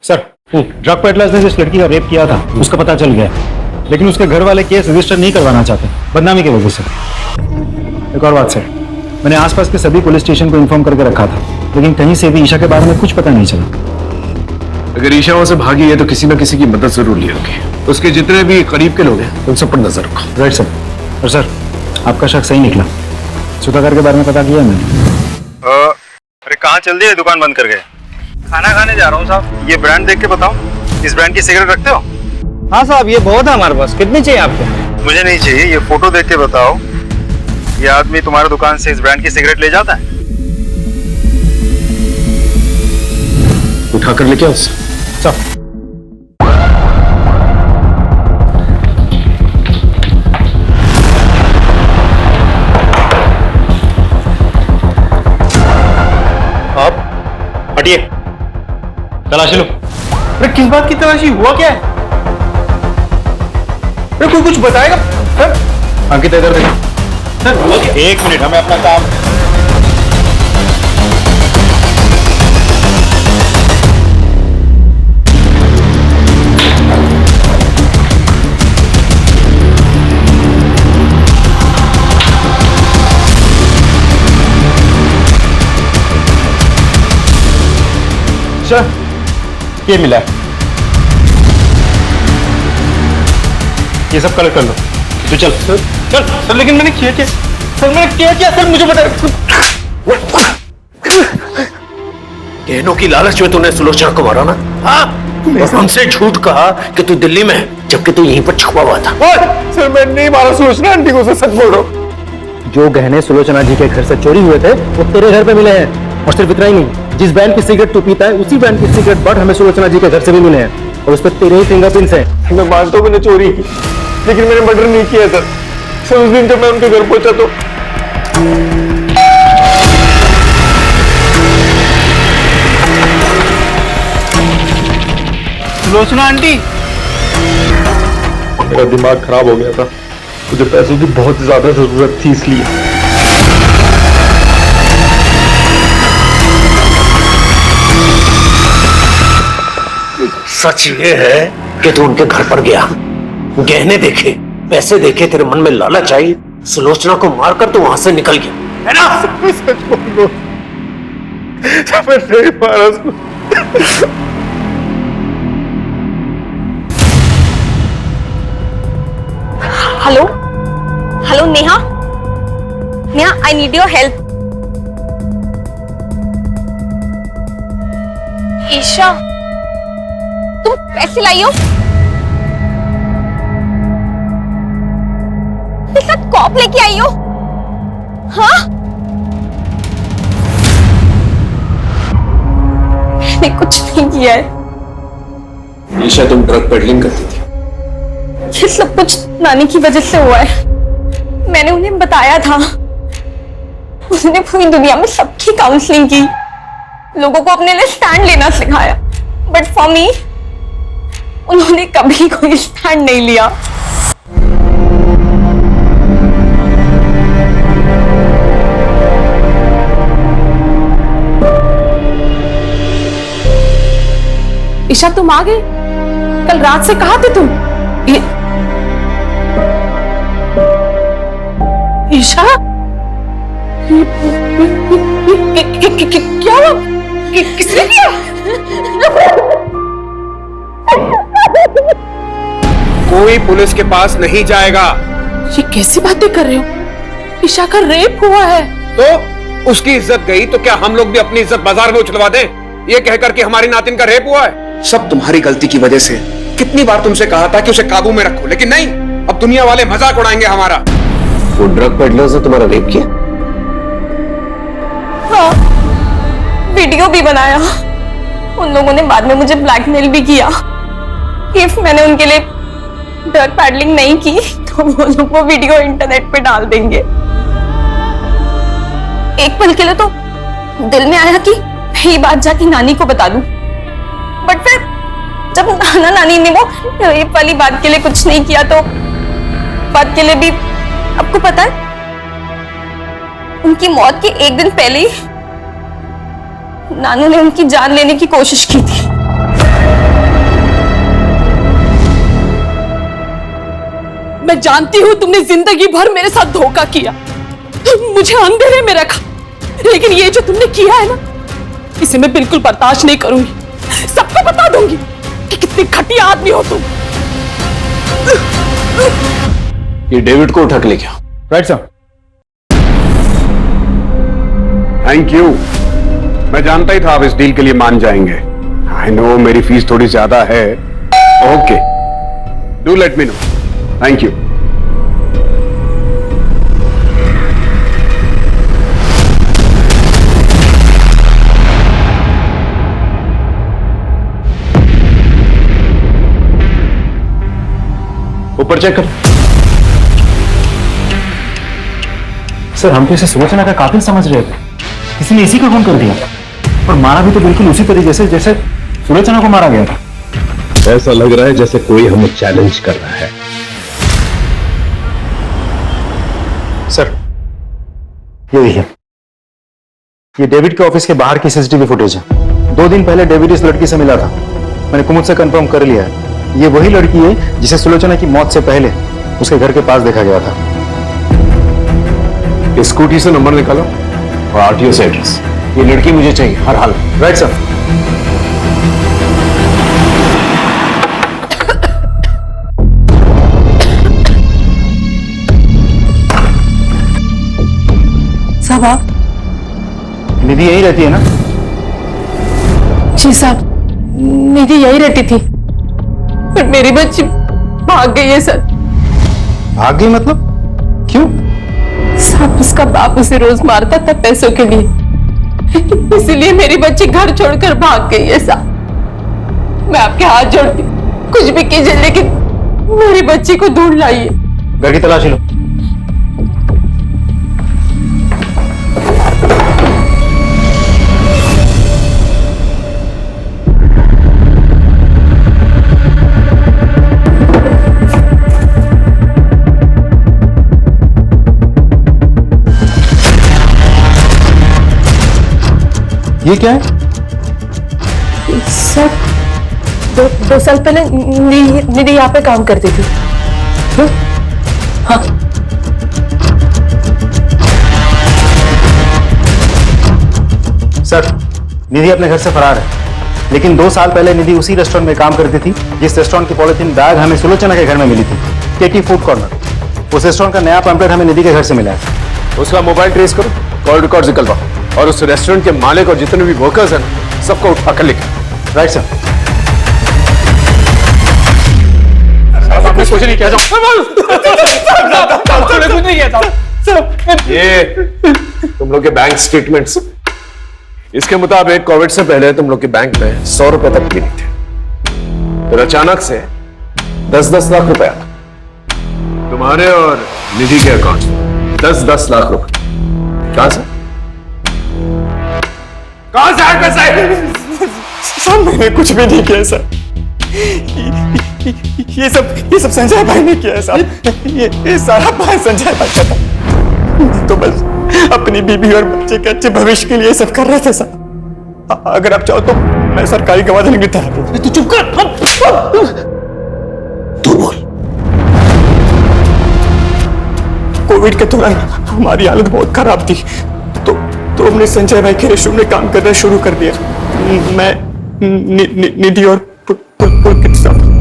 सर ड्रग पेडलर्स ने जिस लड़की का रेप किया था उसका पता चल गया, लेकिन उसके घर वाले केस रजिस्टर नहीं करवाना चाहते बदनामी की वजह से। एक और बात सर, मैंने आसपास के सभी पुलिस स्टेशन को इन्फॉर्म करके रखा था, लेकिन कहीं से भी ईशा के बारे में कुछ पता नहीं चला। अगर ईशा वहां से भागी है तो किसी न किसी की मदद जरूर ली होगी। उसके जितने भी करीब के लोग हैं उन सब पर नजर रखो। Right sir. और सर आपका शक सही निकला, सुधाकर के बारे में पता किया मैंने। अरे कहाँ चल दिए दुकान बंद करके? खाना खाने जा रहा हूँ साहब। ये ब्रांड देख के बताओ, इस ब्रांड की सिगरेट रखते हो? हाँ साहब, ये बहुत है हमारे पास। कितनी चाहिए आपको? मुझे नहीं चाहिए, ये फोटो देख के बताओ, ये आदमी तुम्हारी दुकान से इस ब्रांड की सिगरेट ले जाता है? उठा कर लेके आओ सब। हटिए, तलाशी लो। अरे किस बात की तलाशी? हुआ क्या है? अरे कोई कुछ बताएगा सर? अंकित इधर देखो सर। एक मिनट, हमें अपना काम। ये मिला है, ये सब कलेक्ट कर लो। तो चल चल सर, लेकिन मैंने किया क्या? सर मैंने किया क्या? सर मुझे बता। गहनों की लालच में तूने सुलोचना को मारा ना? हाँ, और हमसे झूठ कहा कि तू दिल्ली में है, जबकि तू यहीं पर छुपा हुआ था। सर मैं नहीं मारा सुलोचना आंटी को, सच बोल रहा हूँ। जो गहने सुलोचना जी के घर से चोरी हुए थे वो तेरे घर पे मिले हैं। और सिर्फ इतना ही नहीं, जिस ब्रांड की सिगरेट तू पीता है उसी ब्रांड की सिगरेट बट हमें सुलोचना जी के घर से भी मिले हैं, और उस पर तेरे ही फिंगरप्रिंट्स हैं। मैं मानता हूँ मैंने चोरी की, लेकिन मैंने मर्डर नहीं किया सर। सर उस दिन जब मैं उनके घर पहुंचा तो लोचना आंटी, मेरा दिमाग खराब हो गया था, मुझे पैसों की बहुत ज्यादा जरूरत थी इसलिए। सच ये है कि तू उनके घर पर गया, गहने देखे, पैसे देखे, तेरे मन में लालच आई, सुलोचना को मारकर तू वहां से निकल गया, है ना? सच बोलो, मैं नहीं मारा उसको। Hello hello Neha, Neha I need your help. Isha तुम पैसे लाई हो? मेरे साथ कॉप लेके आई हो? हाँ? मैंने कुछ नहीं किया है। ईशा तुम ड्रग पेडलिंग करती थी। ये सब कुछ नानी की वजह से हुआ है। मैंने उन्हें बताया था, उसने पूरी दुनिया में सबकी काउंसलिंग की, लोगों को अपने लिए स्टैंड लेना सिखाया, बट फॉर मी उन्होंने कभी कोई स्टैंड नहीं लिया। ईशा तुम आ गए? कल रात से कहाँ थे तुम? ईशा क्या हुआ? किसने किया? कोई पुलिस के पास नहीं जाएगा। ये कैसी बातें कर रहे हो? ईशा का रेप हुआ है। तो उसकी इज्जत गई तो क्या हम लोग भी अपनी इज्जत बाजार में उछलवा दें? ये कहकर कि हमारी नातिन का रेप हुआ है। सब तुम्हारी गलती की वजह से। कितनी बार तुमसे कहा था कि उसे काबू में रखो, लेकिन नहीं, अब दुनिया वाले मजाक उड़ाएंगे हमारा। वो ड्रग पेडलर से तुम्हारा रेप किया? हाँ, वीडियो भी बनाया। उन लोगों ने बाद में मुझे ब्लैकमेल भी किया। इफ मैंने उनके लिए ड्रग पैडलिंग नहीं की तो वो लोग वो वीडियो इंटरनेट पे डाल देंगे। एक पल के लिए तो दिल में आया कि यही बात जाके नानी को बता दूं, बट फिर जब नाना नानी ने वो रेप वाली बात के लिए कुछ नहीं किया तो बात के लिए भी, आपको पता है उनकी मौत के एक दिन पहले ही नानू ने उनकी जान लेने की कोशिश की थी। मैं जानती हूँ तुमने जिंदगी भर मेरे साथ धोखा किया, मुझे अंधेरे में रखा, लेकिन ये जो तुमने किया है ना, इसे मैं बिल्कुल बर्दाश्त नहीं करूंगी। सबको बता दूंगी कि कितने घटिया आदमी हो तुम। ये डेविड को उठा के लेके आओ। Right sir. Thank you. मैं जानता ही था आप इस डील के लिए मान जाएंगे। आई नो मेरी फीस थोड़ी ज्यादा है। Okay, do let me know. Thank you. ऊपर चेक कर। सर हम तो इसे सुलोचना का कातिल समझ रहे थे, किसी ने इसी को खून कर दिया, और मारा भी तो बिल्कुल उसी तरीके से जैसे सुलोचना को मारा गया था। ऐसा लग रहा है जैसे कोई हमें चैलेंज कर रहा है। सर ये देखिए, ये डेविड के ऑफिस के बाहर की सीसीटीवी फुटेज है। 2 दिन पहले डेविड इस लड़की से मिला था, मैंने कुमुद से कंफर्म कर लिया है। ये वही लड़की है जिसे सुलोचना की मौत से पहले उसके घर के पास देखा गया था। स्कूटी से नंबर निकालो और आरटीओ से एड्रेस। ये लड़की मुझे चाहिए हर हाल। Right sir. साहब आप? निधि यही रहती है ना? जी साहब, निधि यही रहती थी, पर मेरी बच्ची भाग गई है सर। भाग गई मतलब? क्यों? साहब उसका बाप उसे रोज मारता था पैसों के लिए, इसीलिए मेरी बच्ची घर छोड़कर भाग गई है साहब। मैं आपके हाथ जोड़ती हूँ, कुछ भी कीजिए लेकिन मेरी बच्ची को ढूंढ लाइए। घर की तलाशी लो। निधि क्या है? सर 2 साल पहले निधि यहाँ पे काम करती थी। हाँ। सर निधि अपने घर से फरार है, लेकिन 2 साल पहले निधि उसी रेस्टोरेंट में काम करती थी जिस रेस्टोरेंट की पॉलिथीन बैग हमें सुलोचना के घर में मिली थी, केटी फूड कॉर्नर। उस रेस्टोरेंट का नया पैम्पलेट हमें निधि के घर से मिला है। उसका मोबाइल ट्रेस करो, कॉल रिकॉर्ड निकलवाओ और उस रेस्टोरेंट के मालिक और जितने भी वर्कर्स हैं सबको उठाकर लिखो। Right sir. आपने कुछ नहीं किया कुछ नहीं किया। ये तुम लोग के बैंक स्टेटमेंट्स, इसके मुताबिक कोविड से पहले तुम लोग के बैंक में 100 रुपए तक भी नहीं थे। फिर अचानक से 10-10 लाख रुपए आ तुम्हारे और निधि के अकाउंट में 10-10 लाख रुपए। कहां से आए पैसे? सर मैंने कुछ भी नहीं किया सर। ये सब संजय भाई ने किया है साहब। ये सारा प्लान संजय भाई का था। तो बस अपनी बीबी और बच्चे के अच्छे भविष्य के लिए सब कर रहे थे सर। अगर आप चाहो तो मैं सरकारी गवाह देने की तरह। तू चुप कर। तू बोल। कोविड के दौरान हमारी हालत बहुत खराब थी, तो हमने संजय भाई के रेस्टोरेंट में काम करना शुरू कर दिया। मैं निधि और पुलकित साहब।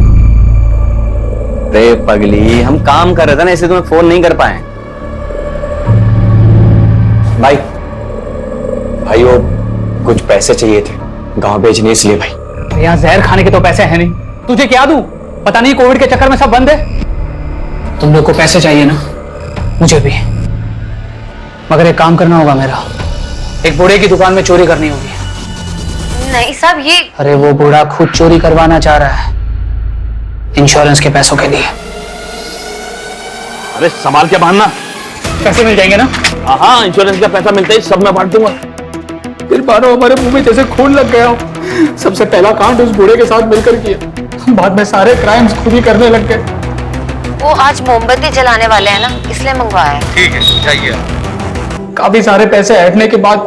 अरे पगली, हम काम कर रहे थे ना, इसलिए तुम्हें फोन नहीं कर पाए। भाई वो कुछ पैसे चाहिए थे गांव भेजने, इसलिए भाई। यहाँ जहर खाने के तो पैसे हैं नहीं, तुझे क्या दूं? पता नहीं कोविड के चक्कर में सब बंद है। तुम लोग को पैसे चाहिए ना, मुझे भी, मगर एक काम करना होगा मेरा। एक बूढ़े की दुकान में चोरी करनी होगी। नहीं साहब ये। अरे वो बूढ़ा खुद चोरी करवाना चाह रहा है इंश्योरेंस के पैसों के लिए। अरे संभाल के बांधना, पैसे मिल जाएंगे ना? हाँ, इंश्योरेंस का पैसा मिलता ही सब मैं बांट दूंगा। फिर बारो हमारे मुंह में जैसे खून लग गया हो। सबसे पहला कांड उस बूढ़े के साथ मिलकर किया, बाद में सारे क्राइम्स खुद ही करने लग गए। वो आज मोमबत्ती जलाने वाले हैं ना, इसलिए मंगवाया है। ठीक है, जाइए। काफी सारे पैसे ऐंठने के बाद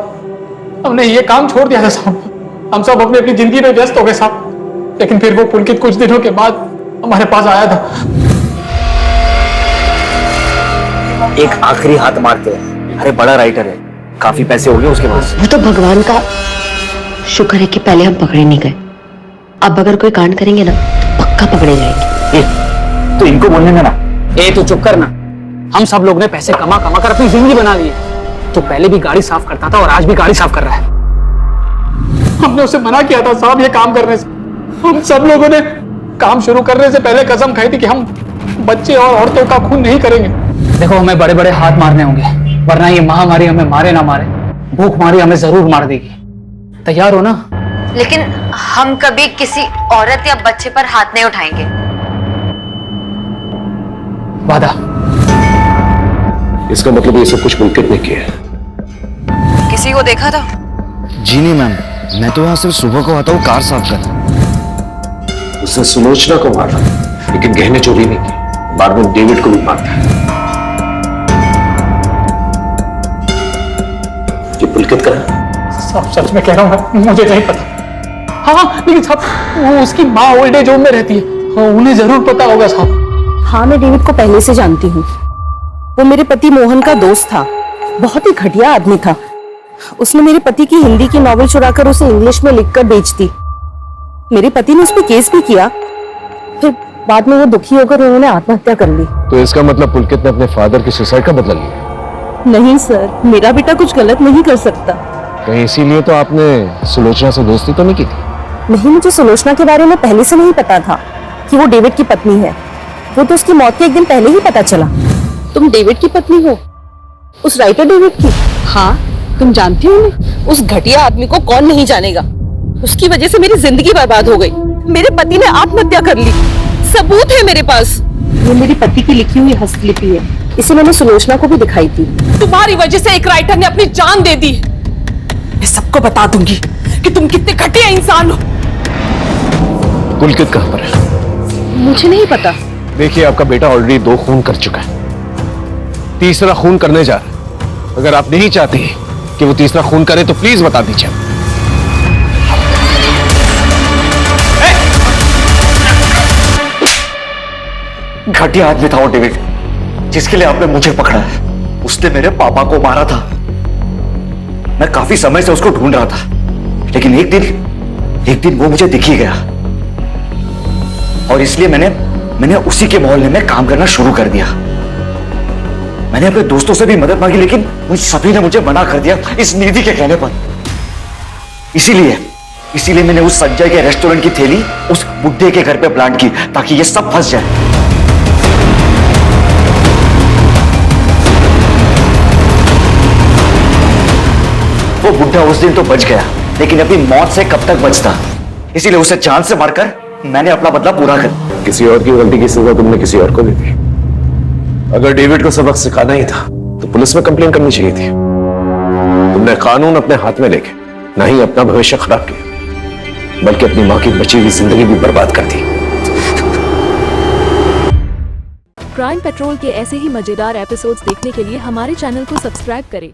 हमने ये काम छोड़ दिया था साहब। हम सब अपनी अपनी जिंदगी में व्यस्त हो गए साहब। लेकिन फिर वो पुलकित कुछ दिनों के बाद हमारे पास आया था। एक आखिरी हाथ मारते हैं। अरे बड़ा राइटर है, काफी पैसे हो गए उसके पास। वो तो भगवान का शुक्र है कि पहले हम पकड़े नहीं गए। अब अगर कोई कांड करेंगे ना तो पक्का पकड़े जाएंगे। तो इनको बोलने देना। ए तू चुप करना। हम सब लोग ने पैसे कमा कमा कर अपनी जिंदगी बना ली है। तो पहले भी गाड़ी साफ करता था और आज भी गाड़ी साफ कर रहा है। हमने उसे मना किया था साहब ये काम करने से। हम सब लोगों ने काम शुरू करने से पहले कसम खाई थी कि हम बच्चे और औरतों का खून नहीं करेंगे। देखो हमें बड़े बड़े हाथ मारने होंगे, वरना ये महामारी हमें मारे ना मारे, भूखमारी हमें जरूर मार देगी। तैयार हो ना? लेकिन हम कभी किसी औरत या बच्चे पर हाथ नहीं उठाएंगे। वादा। इसका मतलब ये सब कुछ पुलकित ने किया है। किसी को देखा था? जी नहीं मैम, मैं तो यहाँ सिर्फ सुबह को आता हूँ कार साफ करने। उसने सुलोचना को मारा, लेकिन गहने चोरी नहीं की। बाद में डेविड को भी मारता है। ये पुलकित का है? साहब सच में कह रहा हूँ, मुझे नहीं पता। हाँ लेकिन साहब वो उसकी माँ ओल्ड एज होम में रहती है, हाँ, उन्हें जरूर पता होगा साहब। हाँ मैं डेविड को पहले से जानती हूँ। वो मेरे पति मोहन का दोस्त था, बहुत ही घटिया आदमी था। उसने मेरे पति की हिंदी की नॉवेल चुराकर उसे इंग्लिश में लिखकर बेच दी। मेरे पति ने उस पर केस भी किया, फिर बाद में वो दुखी होकर उन्होंने आत्महत्या कर ली। तो इसका मतलब पुलकित ने अपने फादर की सुसाइड का बदला लिया? नहीं सर, मेरा बेटा कुछ गलत नहीं कर सकता। कहीं इसीलिए तो आपने सुलोचना से दोस्ती तो नहीं की थी? नहीं, मुझे सुलोचना के बारे में पहले से नहीं पता था कि वो डेविड की पत्नी है। वो तो उसकी मौत के एक दिन पहले ही पता चला। तुम डेविड की पत्नी हो? उस राइटर डेविड की? हाँ, तुम जानती हो उन्हें? उस घटिया आदमी को कौन नहीं जानेगा। उसकी वजह से मेरी जिंदगी बर्बाद हो गई। मेरे पति ने आत्महत्या कर ली, सबूत है मेरे पास। ये मेरे पति की लिखी हुई हस्तलिपि है, इसे मैंने सुलोचना को भी दिखाई थी। तुम्हारी वजह से एक राइटर ने अपनी जान दे दी। मैं सबको बता दूंगी कि तुम कितने घटिया इंसान हो। पुलकित कहां पर है? मुझे नहीं पता। देखिए आपका बेटा ऑलरेडी 2 खून कर चुका है, तीसरा खून करने जा रहा है। अगर आप नहीं चाहते कि वो तीसरा खून करे तो प्लीज बता दीजिए। घटिया आदमी था वो डेविड, जिसके लिए आपने मुझे पकड़ा है। उसने मेरे पापा को मारा था। मैं काफी समय से उसको ढूंढ रहा था, लेकिन एक दिन वो मुझे दिख ही गया, और इसलिए मैंने उसी के मोहल्ले में काम करना शुरू कर दिया। मैंने अपने दोस्तों से भी मदद मांगी, लेकिन उन सभी ने मुझे मना कर दिया इस निधि के कहने पर। इसीलिए मैंने उस संजय के रेस्टोरेंट की थैली उस बुड्ढे के घर पे प्लांट की, ताकि ये सब फंस जाए। वो बुड्ढा उस दिन तो बच गया, लेकिन अपनी मौत से कब तक बचता, इसीलिए उसे जान से मारकर मैंने अपना बदला पूरा कर। किसी और की गलती की सजा तुमने किसी और को दे दी। अगर डेविड को सबक सिखाना ही था तो पुलिस में कंप्लेन करनी चाहिए थी। तुमने कानून अपने हाथ में लेके ना ही अपना भविष्य खराब किया, बल्कि अपनी मां की बची हुई जिंदगी भी बर्बाद कर दी। क्राइम पेट्रोल के ऐसे ही मजेदार एपिसोड्स देखने के लिए हमारे चैनल को सब्सक्राइब करें